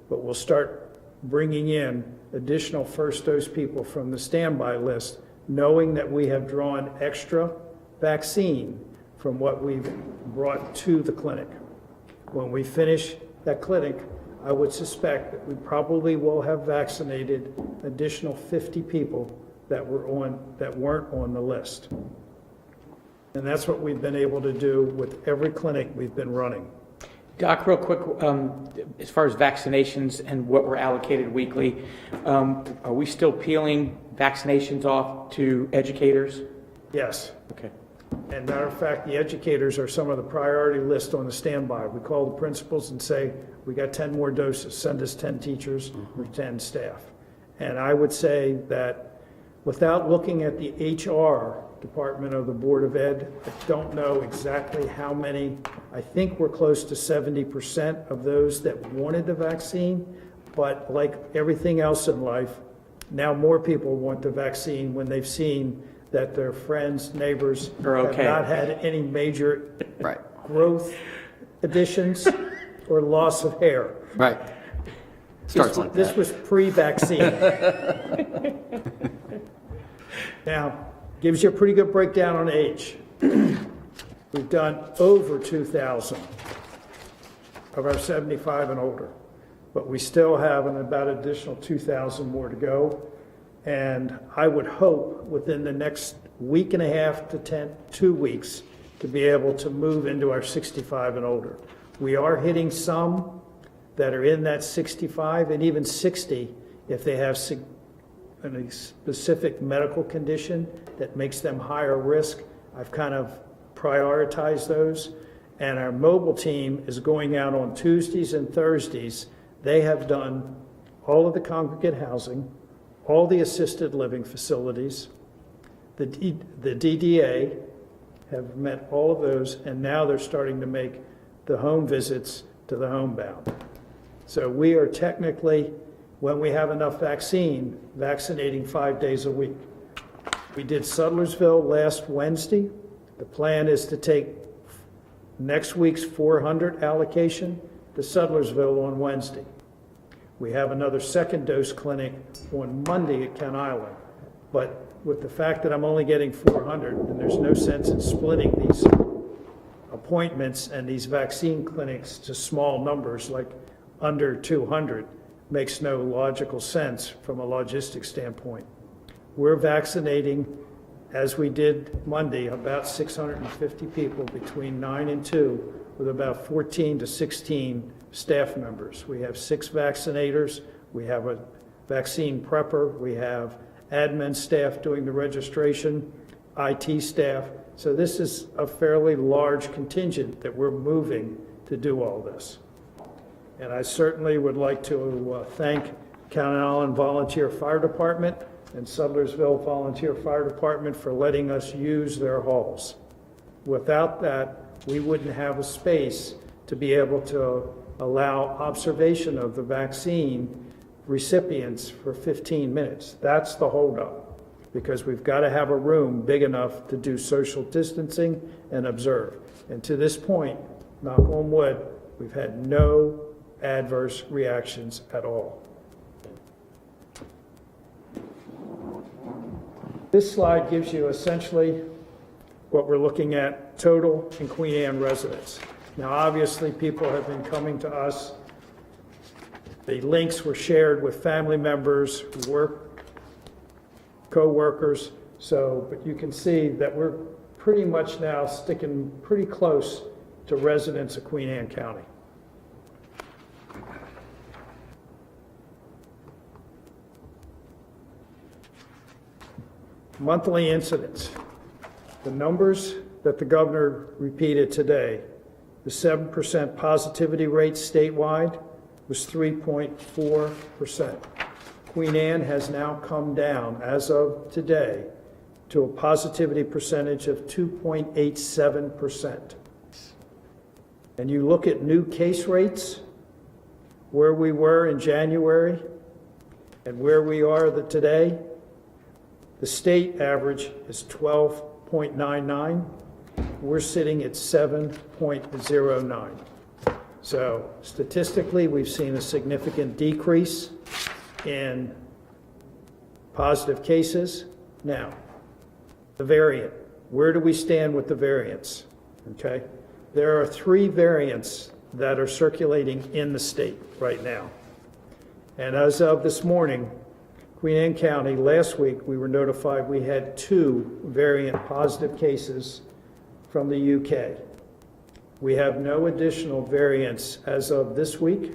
but we'll start bringing in additional first dose people from the standby list, knowing that we have drawn extra vaccine from what we've brought to the clinic. When we finish that clinic, I would suspect that we probably will have vaccinated additional 50 people that weren't on the list. And that's what we've been able to do with every clinic we've been running. Doc, real quick, as far as vaccinations and what we're allocated weekly, are we still peeling vaccinations off to educators? Yes. Okay. And matter of fact, the educators are some of the priority list on the standby. We call the principals and say, we got 10 more doses, send us 10 teachers or 10 staff. And I would say that without looking at the HR department of the Board of Ed, I don't know exactly how many. I think we're close to 70% of those that wanted the vaccine, but like everything else in life, now more people want the vaccine when they've seen that their friends, neighbors have not had any major growth additions or loss of hair. Right. Starts like This that. was pre-vaccine. Now, gives you a pretty good breakdown on age. We've done over 2,000 of our 75 and older. but we still have about additional 2,000 more to go. And I would hope within the next week and a half to 2 weeks to be able to move into our 65 and older. We are hitting some that are in that 65 and even 60 if they have a specific medical condition that makes them higher risk. I've kind of prioritized those. And our mobile team is going out on Tuesdays and Thursdays. They have done all of the congregate housing, all the assisted living facilities. The DDA have met all of those, and now they're starting to make the home visits to the homebound. So we are technically, when we have enough vaccine, vaccinating 5 days a week. We did Sudlersville last Wednesday. The plan is to take next week's 400 allocation to Sudlersville on Wednesday. We have another second dose clinic on Monday at Kent Island. But with the fact that I'm only getting 400, and there's no sense in splitting these appointments and these vaccine clinics to small numbers like under 200, makes no logical sense from a logistics standpoint. We're vaccinating, as we did Monday, about 650 people between 9 and 2, with about 14 to 16 staff members. We have 6 vaccinators, we have a vaccine prepper, we have admin staff doing the registration, IT staff. So this is a fairly large contingent that we're moving to do all this. And I certainly would like to thank Kent Island Volunteer Fire Department and Sudlersville Volunteer Fire Department for letting us use their halls. Without that, we wouldn't have a space to be able to allow observation of the vaccine recipients for 15 minutes. That's the holdup, because we've got to have a room big enough to do social distancing and observe. And to this point, knock on wood, we've had no adverse reactions at all. This slide gives you essentially what we're looking at total in Queen Anne residents. Now, obviously, people have been coming to us. The links were shared with family members, co-workers. So, but you can see that we're pretty much now sticking pretty close to residents of Queen Anne County. Monthly incidents. The numbers that the governor repeated today, the 7% positivity rate statewide was 3.4%. Queen Anne has now come down, as of today, to a positivity percentage of 2.87%. And you look at new case rates, where we were in January and where we are today, the state average is 12.99. We're sitting at 7.09. So statistically, we've seen a significant decrease in positive cases. Now, the variant. Where do we stand with the variants? Okay. There are 3 variants that are circulating in the state right now. And as of this morning, Queen Anne County, last week, we were notified we had 2 variant positive cases from the UK. We have no additional variants as of this week,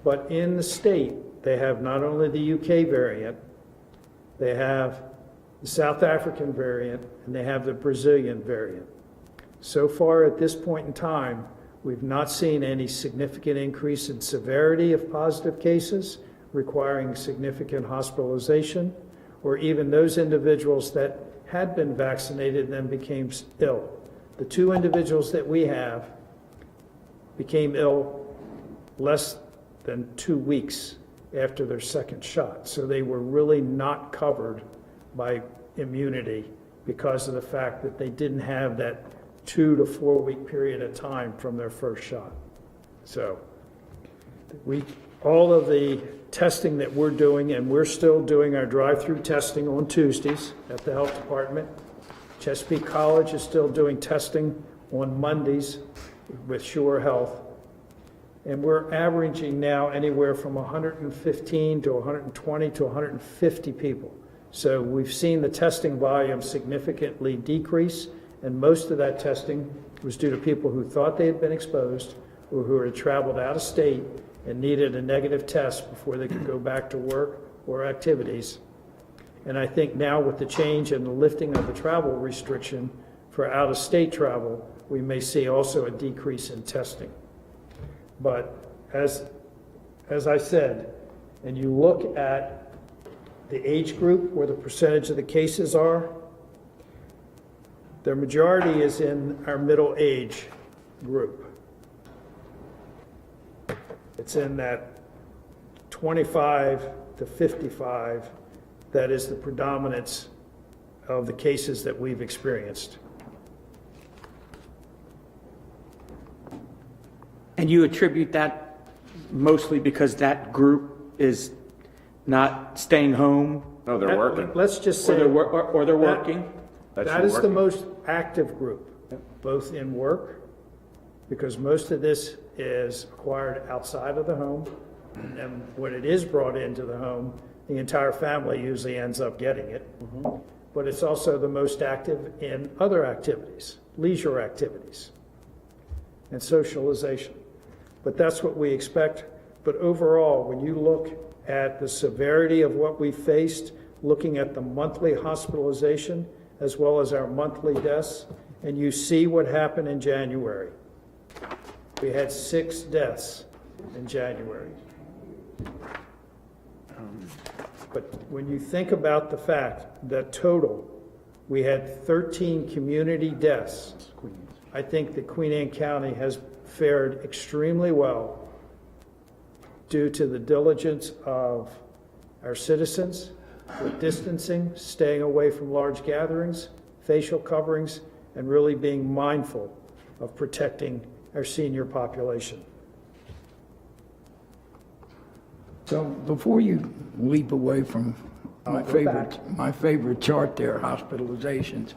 but in the state, they have not only the UK variant, they have the South African variant, and they have the Brazilian variant. So far at this point in time, we've not seen any significant increase in severity of positive cases requiring significant hospitalization, or even those individuals that had been vaccinated and then became ill. The 2 individuals that we have became ill less than 2 weeks after their second shot. So they were really not covered by immunity because of the fact that they didn't have that 2 to 4 week period of time from their first shot. So all of the testing that we're doing, and we're still doing our drive-through testing on Tuesdays at the health department. Chesapeake College is still doing testing on Mondays with Sure Health. And we're averaging now anywhere from 115 to 120 to 150 people. So we've seen the testing volume significantly decrease, and most of that testing was due to people who thought they had been exposed or who had traveled out of state and needed a negative test before they could go back to work or activities. And I think now with the change and the lifting of the travel restriction for out-of-state travel, we may see also a decrease in testing. But as I said, and you look at the age group where the percentage of the cases are, the majority is in our middle age group. It's in that 25 to 55 that is the predominance of the cases that we've experienced. And you attribute that mostly because that group is not staying home? No, they're working. Let's just Or say. they're working? That is the most active group, both in work, because most of this is acquired outside of the home. And when it is brought into the home, the entire family usually ends up getting it. But it's also the most active in other activities, leisure activities, and socialization. But that's what we expect. But overall, when you look at the severity of what we faced, looking at the monthly hospitalization as well as our monthly deaths, and you see what happened in January. We had 6 deaths in January. But when you think about the fact that total, we had 13 community deaths, I think that Queen Anne County has fared extremely well due to the diligence of our citizens with distancing, staying away from large gatherings, facial coverings, and really being mindful of protecting our senior population. So before you leap away from my favorite chart there, hospitalizations,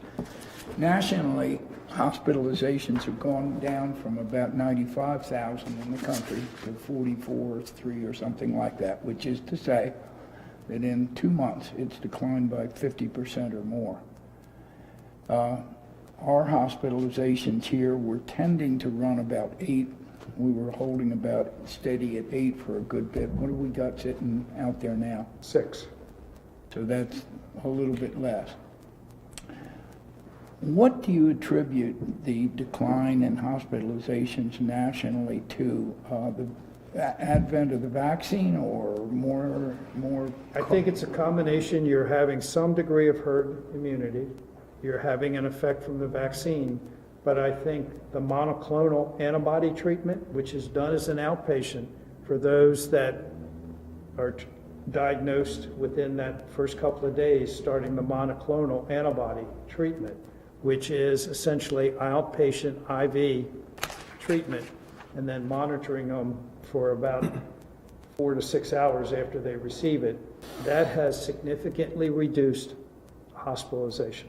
nationally, hospitalizations have gone down from about 95,000 in the country to 44,300 or something like that, which is to say that in 2 months, it's declined by 50% or more. Our hospitalizations here were tending to run about 8. We were holding about steady at 8 for a good bit. What have we got sitting out there now? 6. So that's a little bit less. What do you attribute the decline in hospitalizations nationally to? The advent of the vaccine or more? I think it's a combination. You're having some degree of herd immunity. You're having an effect from the vaccine. But I think the monoclonal antibody treatment, which is done as an outpatient for those that are diagnosed within that first couple of days, starting the monoclonal antibody treatment, which is essentially outpatient IV treatment, and then monitoring them for about 4 to 6 hours after they receive it, that has significantly reduced hospitalization.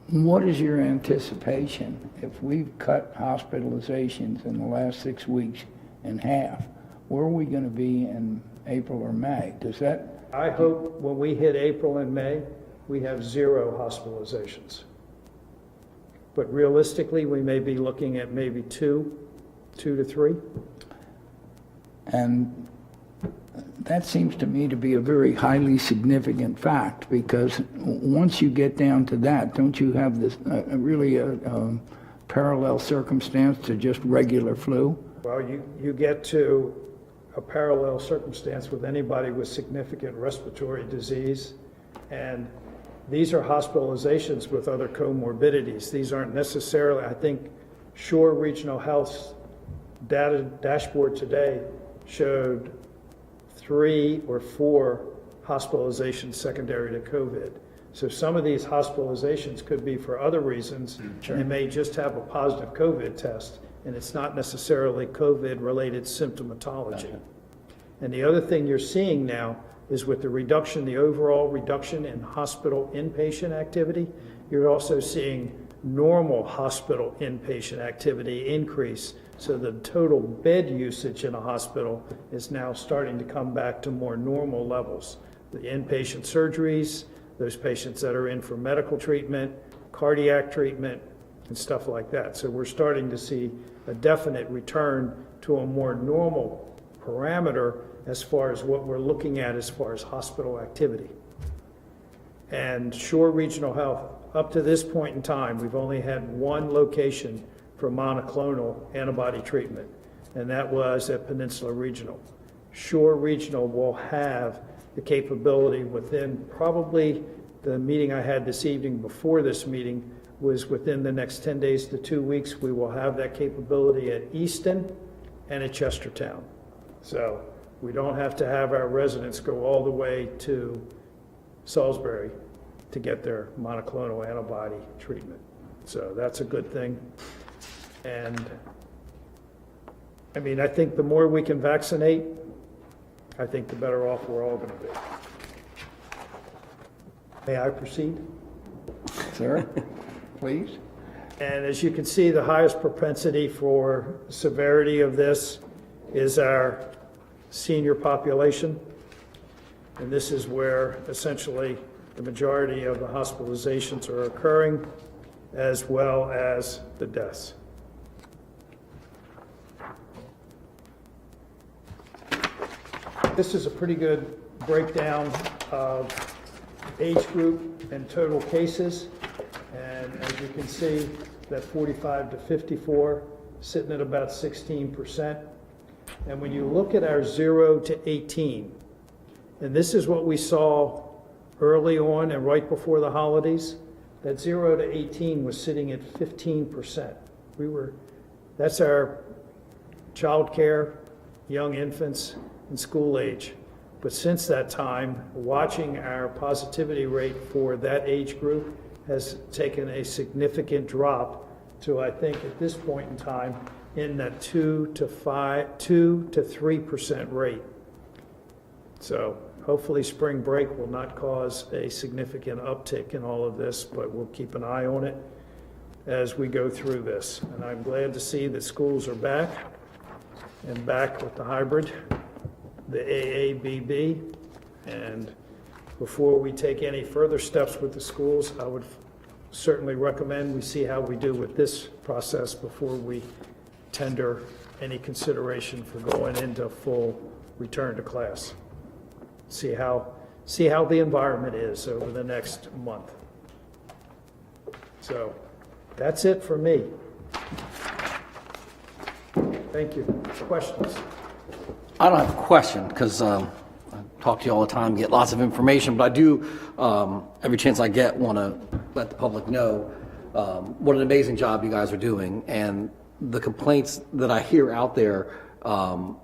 What is your anticipation if we've cut hospitalizations in the last 6 weeks in half? Where are we going to be in April or May? Does that? I hope when we hit April and May, we have 0 hospitalizations. But realistically, we may be looking at maybe 2 to 3. And that seems to me to be a very highly significant fact, because once you get down to that, don't you have this really a parallel circumstance to just regular flu? Well, you get to a parallel circumstance with anybody with significant respiratory disease, and these are hospitalizations with other comorbidities. These aren't necessarily, I think, Shore Regional Health's data dashboard today showed 3 or 4 hospitalizations secondary to COVID. So some of these hospitalizations could be for other reasons. Sure. They may just have a positive COVID test, and it's not necessarily COVID-related symptomatology. Gotcha. And the other thing you're seeing now is with the reduction, the overall reduction in hospital inpatient activity, you're also seeing normal hospital inpatient activity increase. So the total bed usage in a hospital is now starting to come back to more normal levels. The inpatient surgeries, those patients that are in for medical treatment, cardiac treatment, and stuff like that. So we're starting to see a definite return to a more normal parameter as far as what we're looking at as far as hospital activity. And Shore Regional Health, up to this point in time, we've only had one location for monoclonal antibody treatment, and that was at Peninsula Regional. Shore Regional will have the capability within probably the meeting I had this evening before this meeting was within the next 10 days to 2 weeks, we will have that capability at Easton and at Chestertown. So we don't have to have our residents go all the way to Salisbury to get their monoclonal antibody treatment. So that's a good thing. And I mean, I think the more we can vaccinate, I think the better off we're all going to be. May I proceed? Sir, please. And as you can see, the highest propensity for severity of this is our senior population. And this is where essentially the majority of the hospitalizations are occurring, as well as the deaths. This is a pretty good breakdown of age group and total cases. And as you can see, that 45 to 54 sitting at about 16%. And when you look at our 0 to 18, and this is what we saw early on and right before the holidays, that 0 to 18 was sitting at 15%. That's our child care, young infants, and school age. But since that time, watching our positivity rate for that age group has taken a significant drop to, I think, at this point in time, in that 2 to 3% rate. So hopefully spring break will not cause a significant uptick in all of this, but we'll keep an eye on it as we go through this. And I'm glad to see that schools are back and back with the hybrid, the AABB. And before we take any further steps with the schools, I would certainly recommend we see how we do with this process before we tender any consideration for going into full return to class. See how the environment is over the next month. So that's it for me. Thank you. Questions? I don't have a question because I talk to you all the time, get lots of information, but I do, every chance I get, want to let the public know what an amazing job you guys are doing. And the complaints that I hear out there,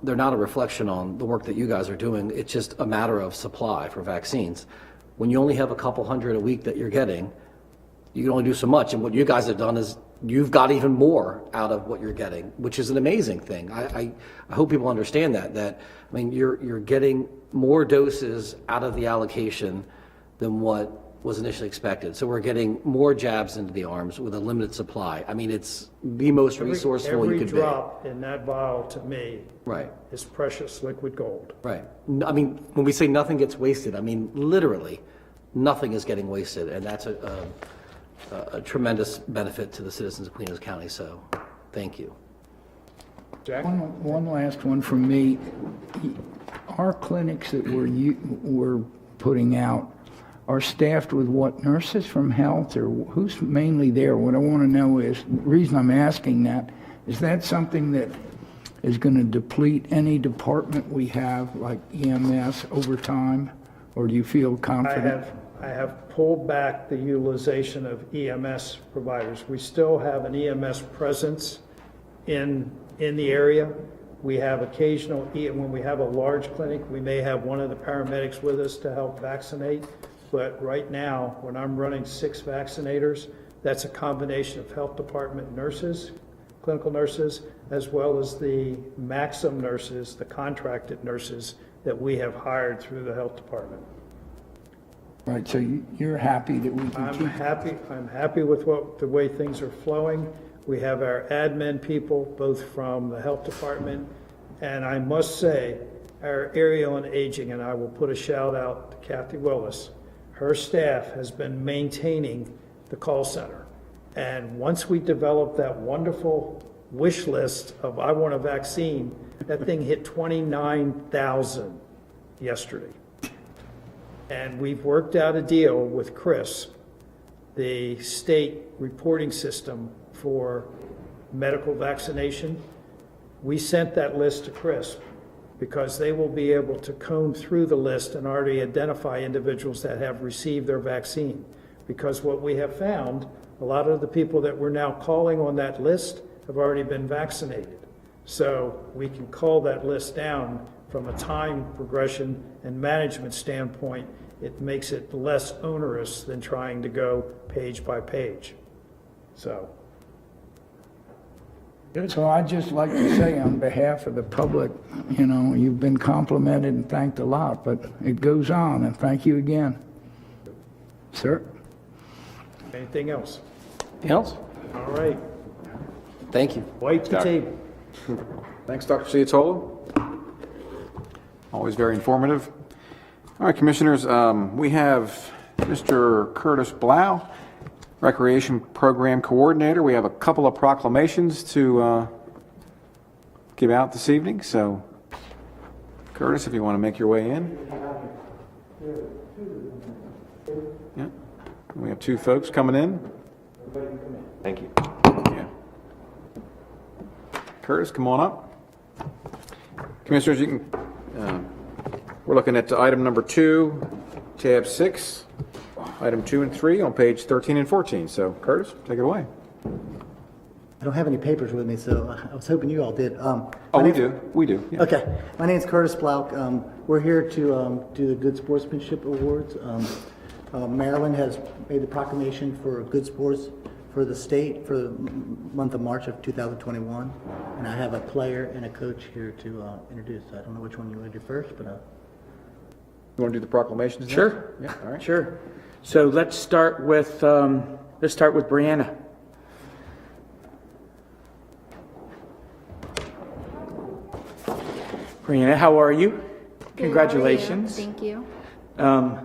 they're not a reflection on the work that you guys are doing. It's just a matter of supply for vaccines. When you only have a couple hundred a week that you're getting, you can only do so much. And what you guys have done is you've got even more out of what you're getting, which is an amazing thing. I hope people understand that I mean, you're getting more doses out of the allocation than what was initially expected. So we're getting more jabs into the arms with a limited supply. I mean, it's the most resourceful you could be. Every drop in that vial to me Right. is precious liquid gold. Right. I mean, when we say nothing gets wasted, I mean, literally, nothing is getting wasted. And that's a tremendous benefit to the citizens of Queen County. So thank you. Jack? One last one from me. Our clinics that we're putting out are staffed with what, nurses from health, or who's mainly there? What I want to know is, the reason I'm asking that, is that something that is going to deplete any department we have, like EMS, over time? Or do you feel confident? I have pulled back the utilization of EMS providers. We still have an EMS presence in the area. We have occasional, when we have a large clinic, we may have one of the paramedics with us to help vaccinate. But right now, when I'm running 6 vaccinators, that's a combination of health department nurses, clinical nurses, as well as the Maxim nurses, the contracted nurses that we have hired through the health department. Right, so you're happy that we can keep... I'm happy with the way things are flowing. We have our admin people, both from the health department, and I must say, our area on aging, and I will put a shout out to Kathy Willis. Her staff has been maintaining the call center. And once we developed that wonderful wish list of I want a vaccine, that thing hit 29,000 yesterday. And we've worked out a deal with Chris, the state reporting system for medical vaccination. We sent that list to Chris because they will be able to comb through the list and already identify individuals that have received their vaccine. Because what we have found, a lot of the people that we're now calling on that list have already been vaccinated. So we can call that list down from a time progression and management standpoint. It makes it less onerous than trying to go page by page. So. So I'd just like to say on behalf of the public, you know, you've been complimented and thanked a lot, but it goes on, and thank you again. Sir? Anything else? Anything else? All right. Thank you. Wipe the table. Thanks, Dr. Ciatolo. Always very informative. All right, Commissioners, we have Mr. Curtis Blau, Recreation Program Coordinator. We have a couple of proclamations to give out this evening. So, Curtis, if you want to make your way in. Yeah. We have two folks coming in. Thank you. Yeah. Curtis, come on up. Commissioners, you can, we're looking at item number 2, tab 6, item 2 and 3 on page 13 and 14. So, Curtis, take it away. I don't have any papers with me, so I was hoping you all did. Oh, we do. We do. Yeah. Okay. My name is Curtis Blauk. We're here to do the Good Sportsmanship Awards. Maryland has made the proclamation for good sports for the state for the month of March of 2021. And I have a player and a coach here to introduce. I don't know which one you want to do first, but... You want to do the proclamations next? Sure. Yeah, all right. Sure. So let's start with Brianna. Brianna, how are you? Congratulations. Thank you. I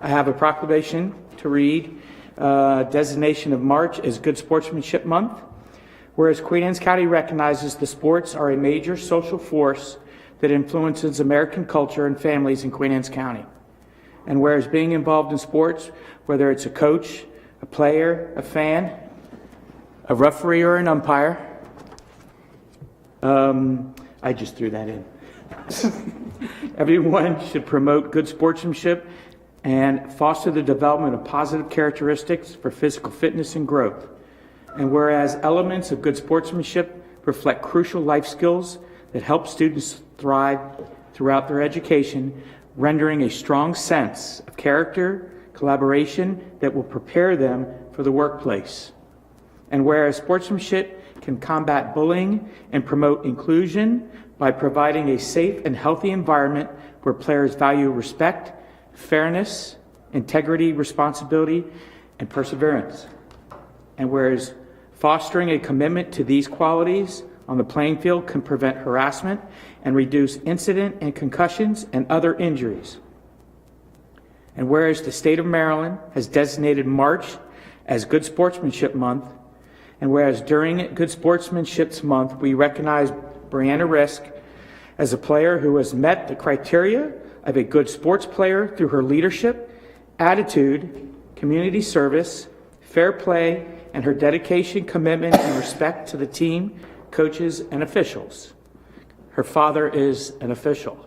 have a proclamation to read. Designation of March as Good Sportsmanship Month. Whereas Queen Anne's County recognizes the sports are a major social force that influences American culture and families in Queen Anne's County. And whereas being involved in sports, whether it's a coach, a player, a fan, a referee, or an umpire, I just threw that in. Everyone should promote good sportsmanship and foster the development of positive characteristics for physical fitness and growth. And whereas elements of good sportsmanship reflect crucial life skills that help students thrive throughout their education, rendering a strong sense of character, collaboration that will prepare them for the workplace. And whereas sportsmanship can combat bullying and promote inclusion by providing a safe and healthy environment where players value respect, fairness, integrity, responsibility, and perseverance. And whereas fostering a commitment to these qualities on the playing field can prevent harassment and reduce incident and concussions and other injuries. And whereas the state of Maryland has designated March as Good Sportsmanship Month, and whereas during Good Sportsmanship Month we recognize Brianna Risk as a player who has met the criteria of a good sports player through her leadership, attitude, community service, fair play, and her dedication, commitment, and respect to the team, coaches, and officials. Her father is an official.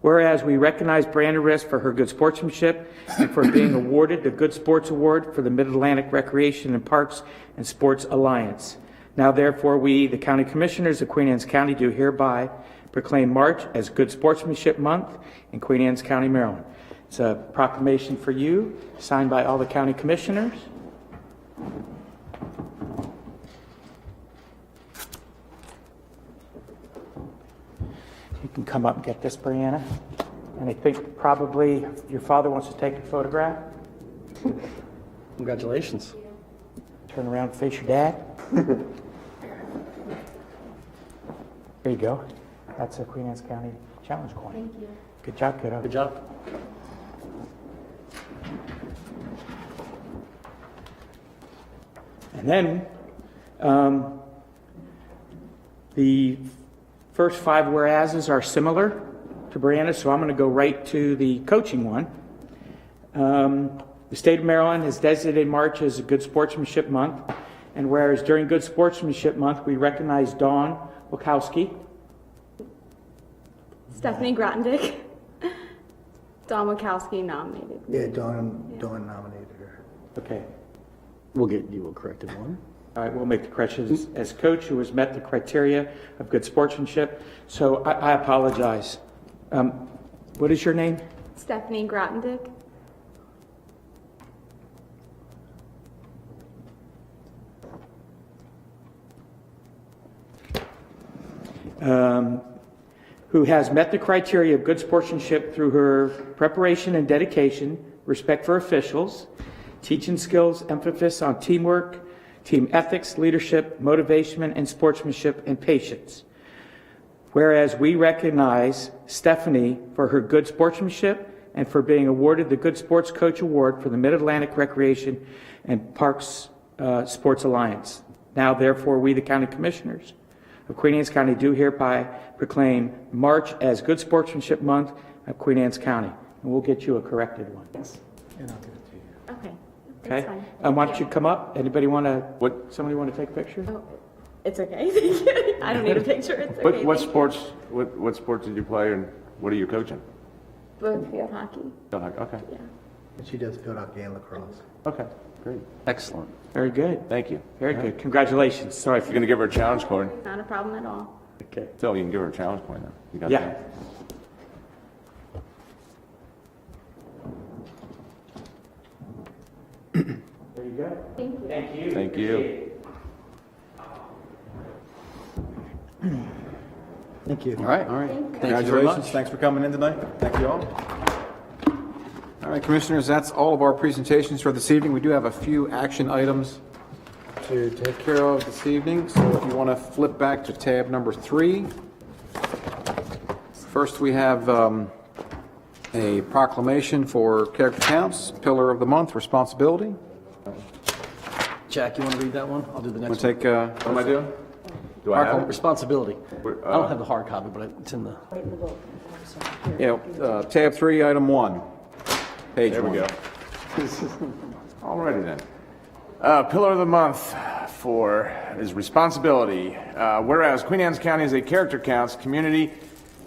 Whereas we recognize Brianna Risk for her good sportsmanship and for being awarded the Good Sports Award for the Mid-Atlantic Recreation and Parks and Sports Alliance. Now, therefore, we, the County Commissioners of Queen Anne's County, do hereby proclaim March as Good Sportsmanship Month in Queen Anne's County, Maryland. It's a proclamation for you, signed by all the County Commissioners. You can come up and get this, Brianna. And I think probably your father wants to take a photograph. Congratulations. Turn around and face your dad. There you go. That's a Queen Anne's County Challenge coin. Thank you. Good job, kiddo. Good job. And then the first 5 whereases are similar to Brianna, so I'm going to go right to the coaching one. The state of Maryland has designated March as a Good Sportsmanship Month, and whereas during Good Sportsmanship Month we recognize Dawn Wachowski, Stephanie Grottendick. Don Wachowski nominated. Yeah, Dawn nominated her. okay. We'll get you a corrected one. All right, we'll make the corrections as coach who has met the criteria of good sportsmanship. So I apologize. What is your name? Stephanie Grottendick. Who has met the criteria of good sportsmanship through her preparation and dedication, respect for officials, teaching skills, emphasis on teamwork, team ethics, leadership, motivation, and sportsmanship, and patience. Whereas we recognize Stephanie for her good sportsmanship and for being awarded the Good Sports Coach Award for the Mid-Atlantic Recreation and Parks Sports Alliance. Now, therefore, we, the County Commissioners of Queen Anne's County, do hereby proclaim March as Good Sportsmanship Month of Queen Anne's County. And we'll get you a corrected one. Yes. And I'll give it to you. Okay. That's Okay? fine. Why don't you come up? Anybody want to, somebody want to take a picture? Oh, it's okay. Thank you. I don't need a picture. It's okay. What Thank you. sports, what sports did you play and what are you coaching? Both field hockey. Okay, Yeah. And she does field hockey and lacrosse. okay, great. Excellent. Very good. Thank you. Very good. Congratulations. Sorry You're for going to give her a challenge coin? Not a problem at all. Okay. Phil, you can give her a challenge coin then. You got Yeah. that? There you go. Thank you. Thank you. Thank you. Thank you. All right. All right. Thank you very Congratulations. much. Thanks for coming in tonight. Thank you all. All right, Commissioners, that's all of our presentations for this evening. We do have a few action items to take care of this evening. So if you want to flip back to tab number 3. First, we have a proclamation for character counts, pillar of the month, responsibility. Jack, you want to read that one? I'll do the Want next to one. take, What am I doing? Do I have it? Responsibility. Where, I don't have the hard copy, but it's in the... Right in the book. I'm sorry. yeah, tab 3, item 1, page 1. There we go. Alrighty then. Pillar of the month is responsibility. Whereas Queen Anne's County is a character counts community,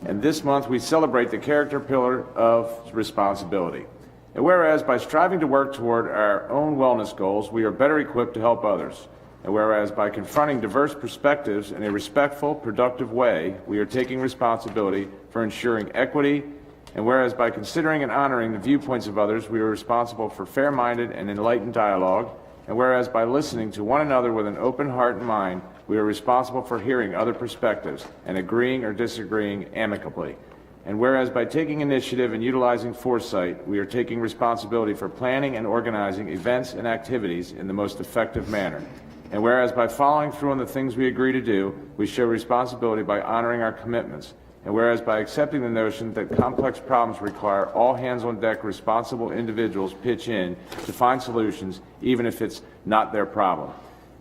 and this month we celebrate the character pillar of responsibility. And whereas by striving to work toward our own wellness goals, we are better equipped to help others. And whereas by confronting diverse perspectives in a respectful, productive way, we are taking responsibility for ensuring equity. And whereas by considering and honoring the viewpoints of others, we are responsible for fair-minded and enlightened dialogue. And whereas by listening to one another with an open heart and mind, we are responsible for hearing other perspectives and agreeing or disagreeing amicably. And whereas by taking initiative and utilizing foresight, we are taking responsibility for planning and organizing events and activities in the most effective manner. And whereas by following through on the things we agree to do, we show responsibility by honoring our commitments. And whereas by accepting the notion that complex problems require all hands-on-deck responsible individuals pitch in to find solutions, even if it's not their problem.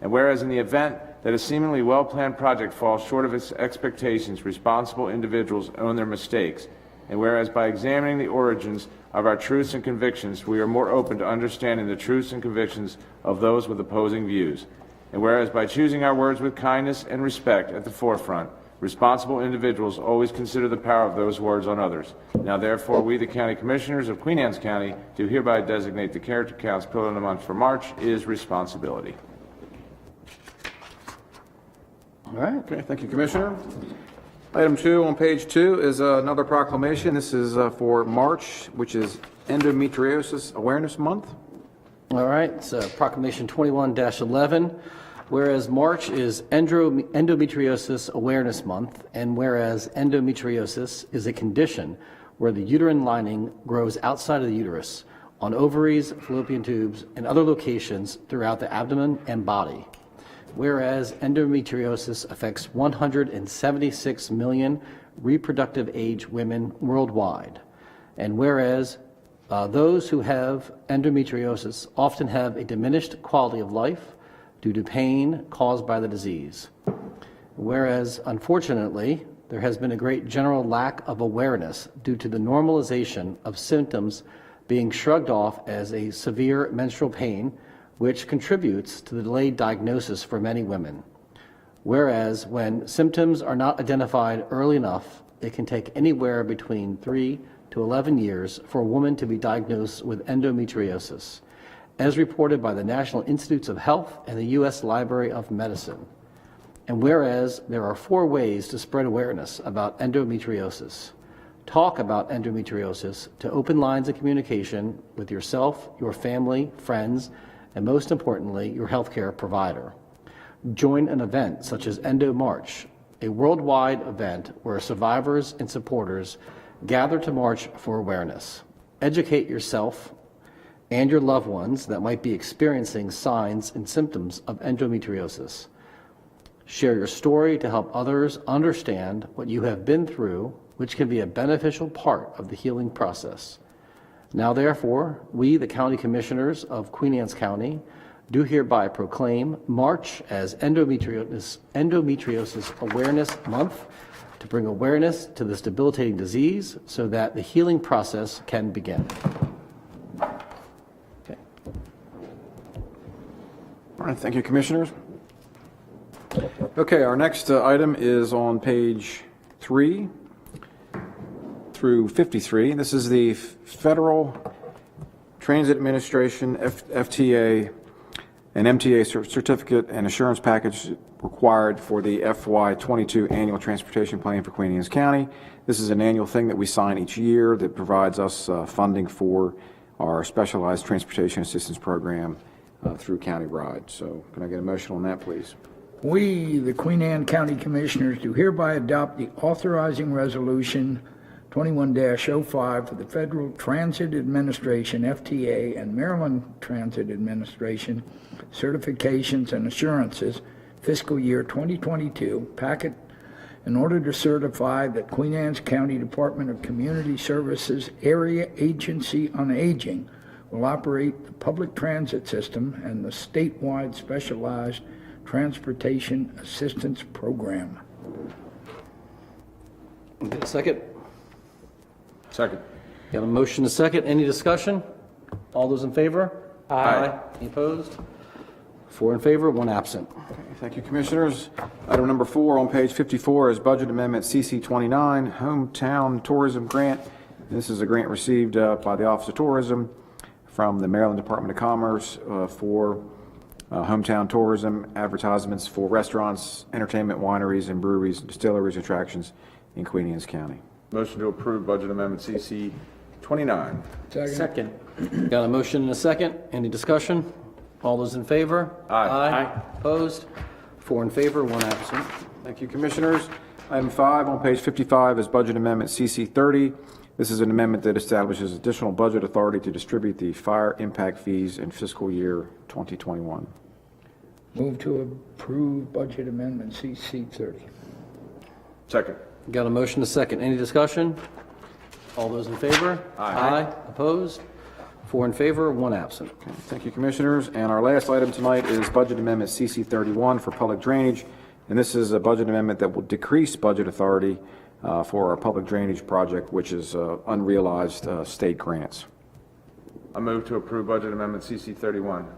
And whereas in the event that a seemingly well-planned project falls short of its expectations, responsible individuals own their mistakes. And whereas by examining the origins of our truths and convictions, we are more open to understanding the truths and convictions of those with opposing views. And whereas by choosing our words with kindness and respect at the forefront, responsible individuals always consider the power of those words on others. Now therefore, we, the County Commissioners of Queen Anne's County, do hereby designate the character counts pillar of the month for March is responsibility. All right. Okay, thank you, Commissioner. Item 2 on page 2 is another proclamation. This is for March, which is Endometriosis Awareness Month. All right, it's Proclamation 21-11. Whereas March is Endometriosis Awareness Month, and whereas endometriosis is a condition where the uterine lining grows outside of the uterus on ovaries, fallopian tubes, and other locations throughout the abdomen and body. Whereas endometriosis affects 176 million reproductive age women worldwide. And whereas those who have endometriosis often have a diminished quality of life due to pain caused by the disease. Whereas, unfortunately, there has been a great general lack of awareness due to the normalization of symptoms being shrugged off as a severe menstrual pain, which contributes to the delayed diagnosis for many women. Whereas, when symptoms are not identified early enough, it can take anywhere between 3 to 11 years for a woman to be diagnosed with endometriosis, as reported by the National Institutes of Health and the U.S. Library of Medicine. And whereas there are 4 ways to spread awareness about endometriosis: talk about endometriosis to open lines of communication with yourself, your family, friends, and most importantly, your healthcare provider. Join an event such as Endo March, a worldwide event where survivors and supporters gather to march for awareness. Educate yourself and your loved ones that might be experiencing signs and symptoms of endometriosis. Share your story to help others understand what you have been through, which can be a beneficial part of the healing process. Now, therefore, we, the County Commissioners of Queen Anne's County, do hereby proclaim March as Endometriosis Awareness Month to bring awareness to this debilitating disease so that the healing process can begin. Okay. All right, thank you, Commissioners. Okay, our next item is on page 3 through 53. This is the Federal Transit Administration, FTA, and MTA certificate and assurance package required for the FY22 Annual Transportation Plan for Queen Anne's County. This is an annual thing that we sign each year that provides us funding for our specialized transportation assistance program through county ride. So can I get a motion on that, please? We, the Queen Anne County Commissioners, do hereby adopt the authorizing resolution 21-05 for the Federal Transit Administration, FTA, and Maryland Transit Administration certifications and assurances fiscal year 2022 packet in order to certify that Queen Anne's County Department of Community Services Area Agency on Aging will operate the public transit system and the statewide specialized transportation assistance program. Second. Second. Got a motion to second. Any discussion? All those in favor? Aye. Any opposed? 4 in favor, 1 absent. Okay, thank you, Commissioners. Item number 4 on page 54 is Budget Amendment CC 29, Hometown Tourism Grant. This is a grant received by the Office of Tourism from the Maryland Department of Commerce for hometown tourism, advertisements for restaurants, entertainment, wineries, and breweries, distilleries, attractions in Queen Anne's County. Motion to approve Budget Amendment CC 29. Second. Got a motion and a second. Any discussion? All those in favor? Aye. Opposed? 4 in favor, 1 absent. Thank you, Commissioners. Item 5 on page 55 is Budget Amendment CC 30. This is an amendment that establishes additional budget authority to distribute the fire impact fees in fiscal year 2021. Move to approve Budget Amendment CC 30. Second. Got a motion to second. Any discussion? All those in favor? Aye. Opposed? 4 in favor, 1 absent. Okay, thank you, Commissioners. And our last item tonight is Budget Amendment CC 31 for public drainage. And this is a budget amendment that will decrease budget authority for our public drainage project, which is unrealized state grants. I move to approve Budget Amendment CC 31.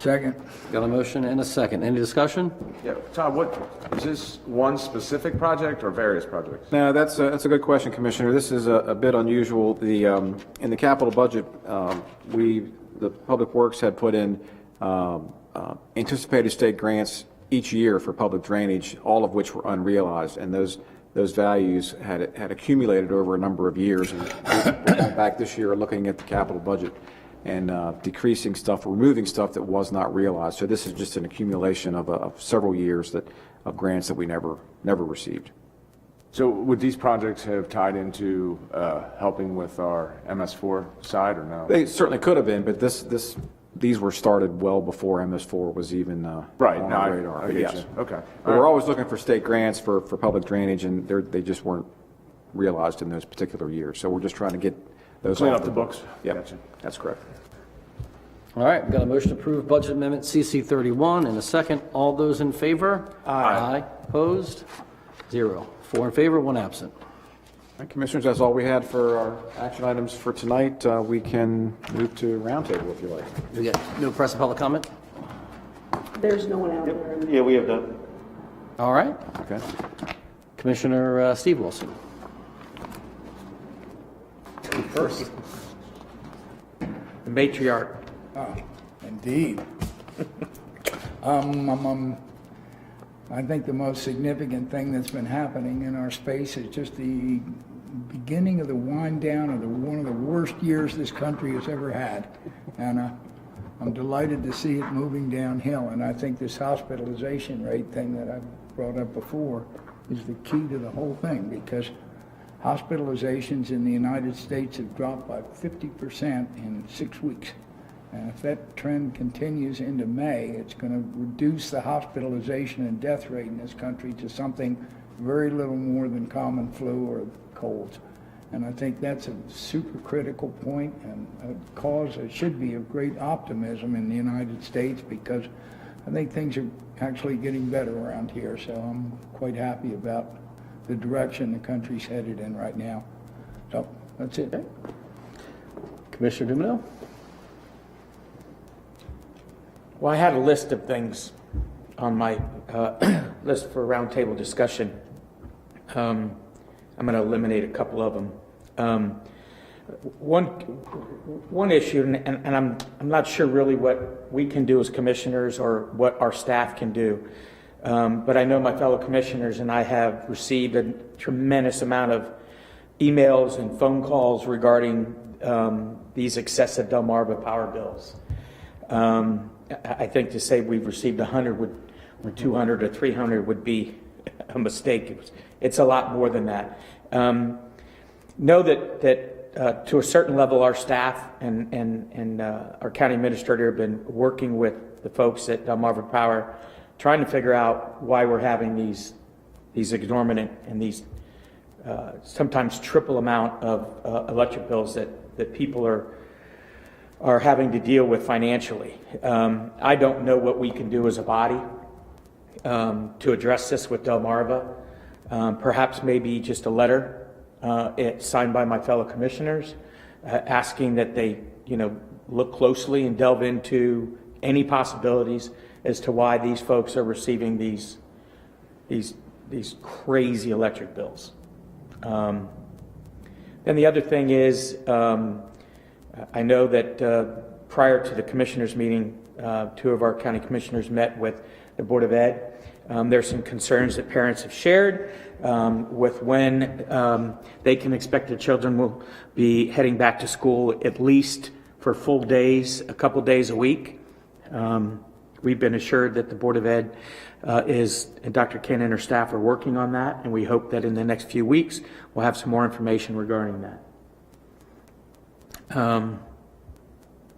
Second. Got a motion and a second. Any discussion? Yeah, Todd, what, is this one specific project or various projects? Now, that's a good question, Commissioner. This is a bit unusual. The in the capital budget, the Public Works had put in anticipated state grants each year for public drainage, all of which were unrealized, and those values had accumulated over a number of years. And we're going back this year looking at the capital budget and decreasing stuff, removing stuff that was not realized. So this is just an accumulation of several years of grants that we never received. So would these projects have tied into helping with our MS4 side or no? They certainly could have been, but these were started well before MS4 was even Right, on no, our radar. I But get yes. you. Okay. But we're always looking for state grants for public drainage, and they just weren't realized in those particular years. So we're just trying to get those Clean off up the books. Yep, Gotcha. that's correct. All right, we've got a motion to approve Budget Amendment CC 31 and a second. All those in favor? Aye. Opposed? 0. 4 in favor, 1 absent. All right, Commissioners, that's all we had for our action items for tonight. We can move to roundtable if you like. We got no press and public comment? There's no one out there. Yeah, we have done. All right. Okay. Commissioner Steve Wilson. First. The matriarch. Indeed. I think the most significant thing that's been happening in our space is just the beginning of the wind down of one of the worst years this country has ever had. And I'm delighted to see it moving downhill. And I think this hospitalization rate thing that I brought up before is the key to the whole thing, because hospitalizations in the United States have dropped by 50% in 6 weeks. And if that trend continues into May, it's going to reduce the hospitalization and death rate in this country to something very little more than common flu or colds. And I think that's a super critical point and a cause that should be of great optimism in the United States, because I think things are actually getting better around here. So I'm quite happy about the direction the country's headed in right now. So that's it. Okay. Commissioner Dumino? Well, I had a list of things on my list for roundtable discussion. I'm going to eliminate a couple of them. One issue, and I'm not sure really what we can do as commissioners or what our staff can do, but I know my fellow commissioners and I have received a tremendous amount of emails and phone calls regarding these excessive Delmarva power bills. I think to say we've received 100 or 200 or 300 would be a mistake. It's a lot more than that. Know that to a certain level, our staff and our county administrator have been working with the folks at Delmarva Power, trying to figure out why we're having these exorbitant and these sometimes triple amount of electric bills that people are having to deal with financially. I don't know what we can do as a body to address this with Delmarva. Perhaps maybe just a letter signed by my fellow commissioners, asking that they, look closely and delve into any possibilities as to why these folks are receiving these crazy electric bills. Then the other thing is, I know that prior to the commissioners meeting, 2 of our county commissioners met with the Board of Ed. There's some concerns that parents have shared with when they can expect their children will be heading back to school, at least for full days, a couple days a week. We've been assured that the Board of Ed and Dr. Ken and her staff are working on that, and we hope that in the next few weeks we'll have some more information regarding that.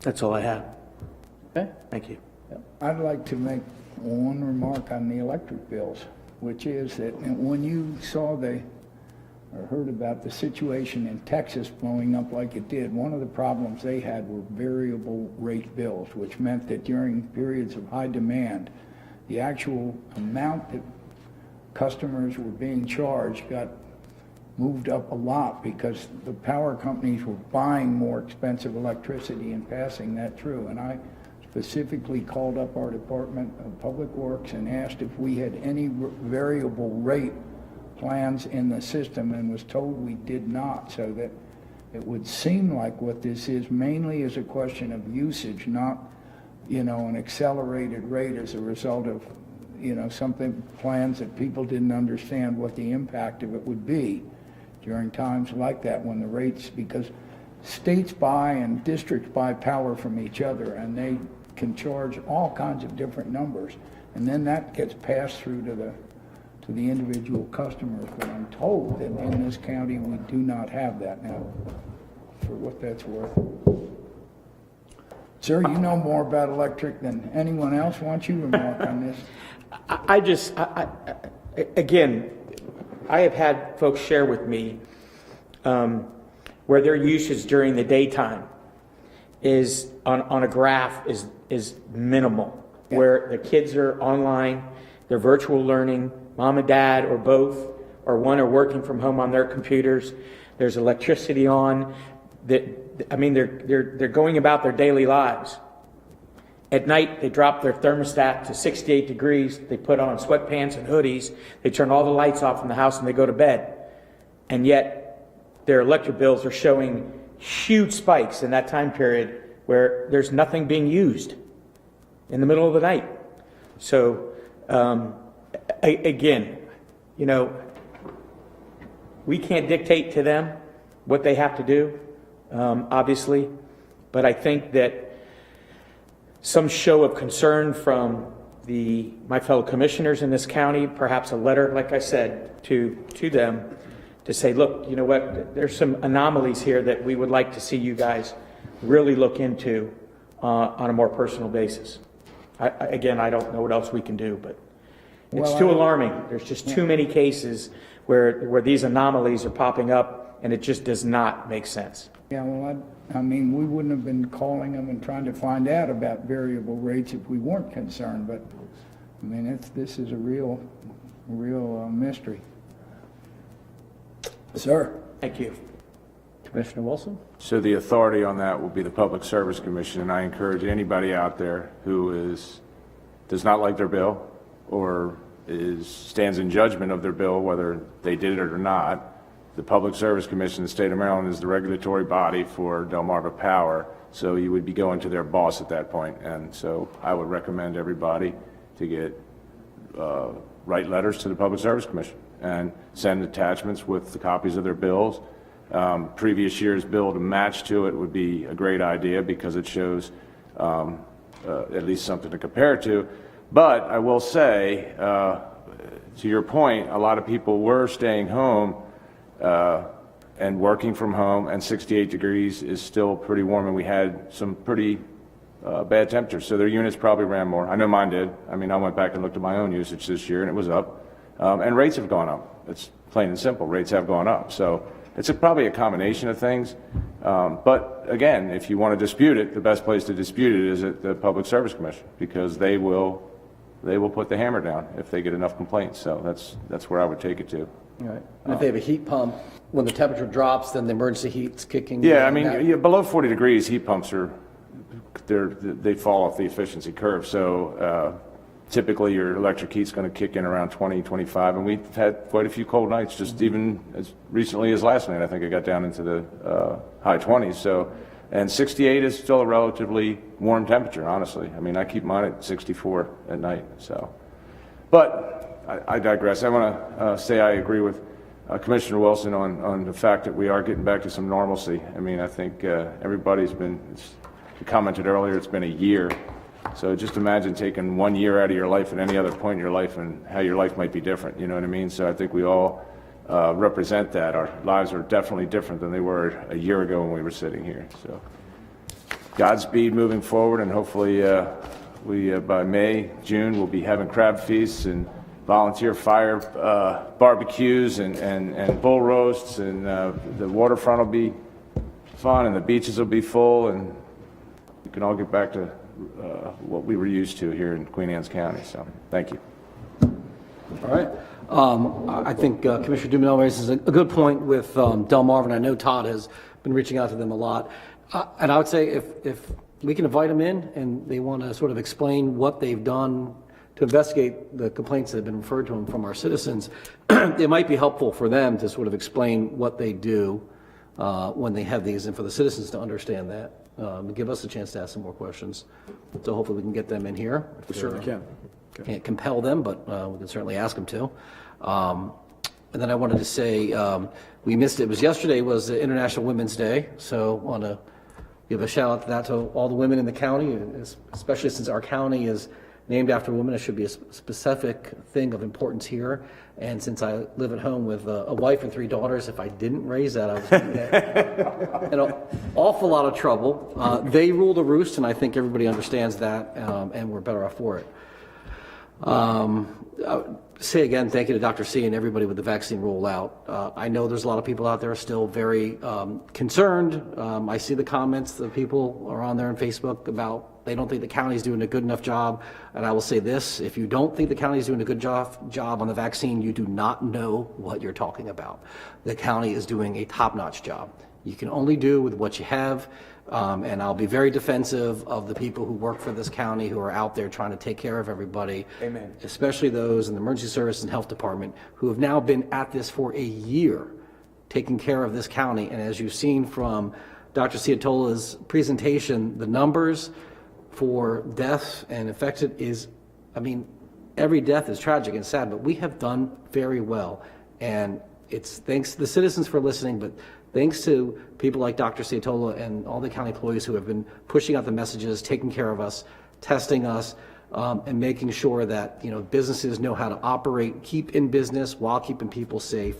That's all I have. Okay. Thank you. I'd like to make one remark on the electric bills, which is that when you saw or heard about the situation in Texas blowing up like it did, one of the problems they had were variable rate bills, which meant that during periods of high demand, the actual amount that customers were being charged got moved up a lot because the power companies were buying more expensive electricity and passing that through. And I specifically called up our Department of Public Works and asked if we had any variable rate plans in the system, and was told we did not, so that it would seem like what this is mainly is a question of usage, not, an accelerated rate as a result of, something, plans that people didn't understand what the impact of it would be during times like that when the rates, because states buy and districts buy power from each other, and they can charge all kinds of different numbers, and then that gets passed through to to the individual customers, but I'm told that in this county, we do not have that now, for what that's worth. Sir, you know more about electric than anyone else. Why don't you remark on this? Again, I have had folks share with me where their usage during the daytime is on a graph is minimal, where the kids are online, they're virtual learning, mom and dad or both, or one are working from home on their computers. There's electricity on. They're going about their daily lives. At night, they drop their thermostat to 68 degrees. They put on sweatpants and hoodies. They turn all the lights off in the house and they go to bed. And yet, their electric bills are showing huge spikes in that time period where there's nothing being used in the middle of the night. So, again, we can't dictate to them what they have to do, obviously, but I think that some show of concern from my fellow commissioners in this county, perhaps a letter, like I said, to them to say, look, you know what, there's some anomalies here that we would like to see you guys really look into on a more personal basis. I don't know what else we can do, but it's too alarming. There's just too many cases where these anomalies are popping up, and it just does not make sense. Yeah, well, I mean, we wouldn't have been calling them and trying to find out about variable rates if we weren't concerned, but, I mean, this is a real mystery. Sir? Thank you. Commissioner Wilson? So the authority on that will be the Public Service Commission, and I encourage anybody out there who does not like their bill or stands in judgment of their bill, whether they did it or not. The Public Service Commission in the state of Maryland is the regulatory body for Delmarva Power, so you would be going to their boss at that point. And so I would recommend everybody to write letters to the Public Service Commission and send attachments with the copies of their bills. Previous year's bill to match to it would be a great idea because it shows at least something to compare to. But I will say, to your point, a lot of people were staying home and working from home, and 68 degrees is still pretty warm, and we had some pretty bad temperatures. So their units probably ran more. I know mine did. I mean, I went back and looked at my own usage this year, and it was up. And rates have gone up. It's plain and simple. Rates have gone up. So it's probably a combination of things. But again, if you want to dispute it, the best place to dispute it is at the Public Service Commission, because they will put the hammer down if they get enough complaints. So that's where I would take it to. Right. And if they have a heat pump, when the temperature drops, then the emergency heat's kicking. Yeah, I mean, below 40 degrees, heat pumps they fall off the efficiency curve. So typically your electric heat's going to kick in around 20, 25, and we've had quite a few cold nights, just even as recently as last night. I think it got down into the high 20s. So, and 68 is still a relatively warm temperature, honestly. I mean, I keep mine at 64 at night. So, but I digress. I want to say I agree with Commissioner Wilson on the fact that we are getting back to some normalcy. I mean, I think everybody's commented earlier, it's been a year. So just imagine taking 1 year out of your life at any other point in your life and how your life might be different, you know what I mean? So I think we all represent that. Our lives are definitely different than they were a year ago when we were sitting here. So Godspeed moving forward, and hopefully we by May, June, we'll be having crab feasts and volunteer fire barbecues and bull roasts, and the waterfront will be fun and the beaches will be full, and we can all get back to what we were used to here in Queen Anne's County. So thank you. All right. I think Commissioner Dumanel raises a good point with Delmarva, and I know Todd has been reaching out to them a lot. And I would say if we can invite them in and they want to sort of explain what they've done to investigate the complaints that have been referred to them from our citizens, it might be helpful for them to sort of explain what they do when they have these, and for the citizens to understand that. Give us a chance to ask some more questions. So hopefully we can get them in here. We certainly can. Okay. Can't compel them, but we can certainly ask them to. And then I wanted to say, we missed it was yesterday was the International Women's Day, so I want to give a shout out to that to all the women in the county, especially since our county is named after a woman. It should be a specific thing of importance here. And since I live at home with a wife and 3 daughters, if I didn't raise that, I was going to get in an awful lot of trouble. They rule the roost, and I think everybody understands that, and we're better off for it. Say again, thank you to Dr. C and everybody with the vaccine rollout. I know there's a lot of people out there still very concerned. I see the comments that people are on there on Facebook about they don't think the county's doing a good enough job. And I will say this, if you don't think the county's doing a good job on the vaccine, you do not know what you're talking about. The county is doing a top-notch job. You can only do with what you have. And I'll be very defensive of the people who work for this county who are out there trying to take care of everybody. Amen. Especially those in the emergency service and health department who have now been at this for a year, taking care of this county. And as you've seen from Dr. Ciatola's presentation, the numbers for deaths and infected is, I mean, every death is tragic and sad, but we have done very well. And it's thanks to the citizens for listening, but thanks to people like Dr. Ciatola and all the county employees who have been pushing out the messages, taking care of us, testing us, and making sure that businesses know how to operate, keep in business while keeping people safe.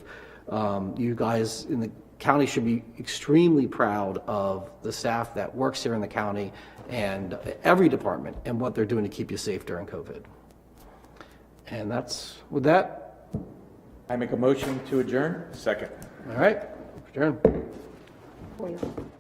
You guys in the county should be extremely proud of the staff that works here in the county and every department and what they're doing to keep you safe during COVID. And that's with that. I make a motion to adjourn. Second. All right, adjourn. For you.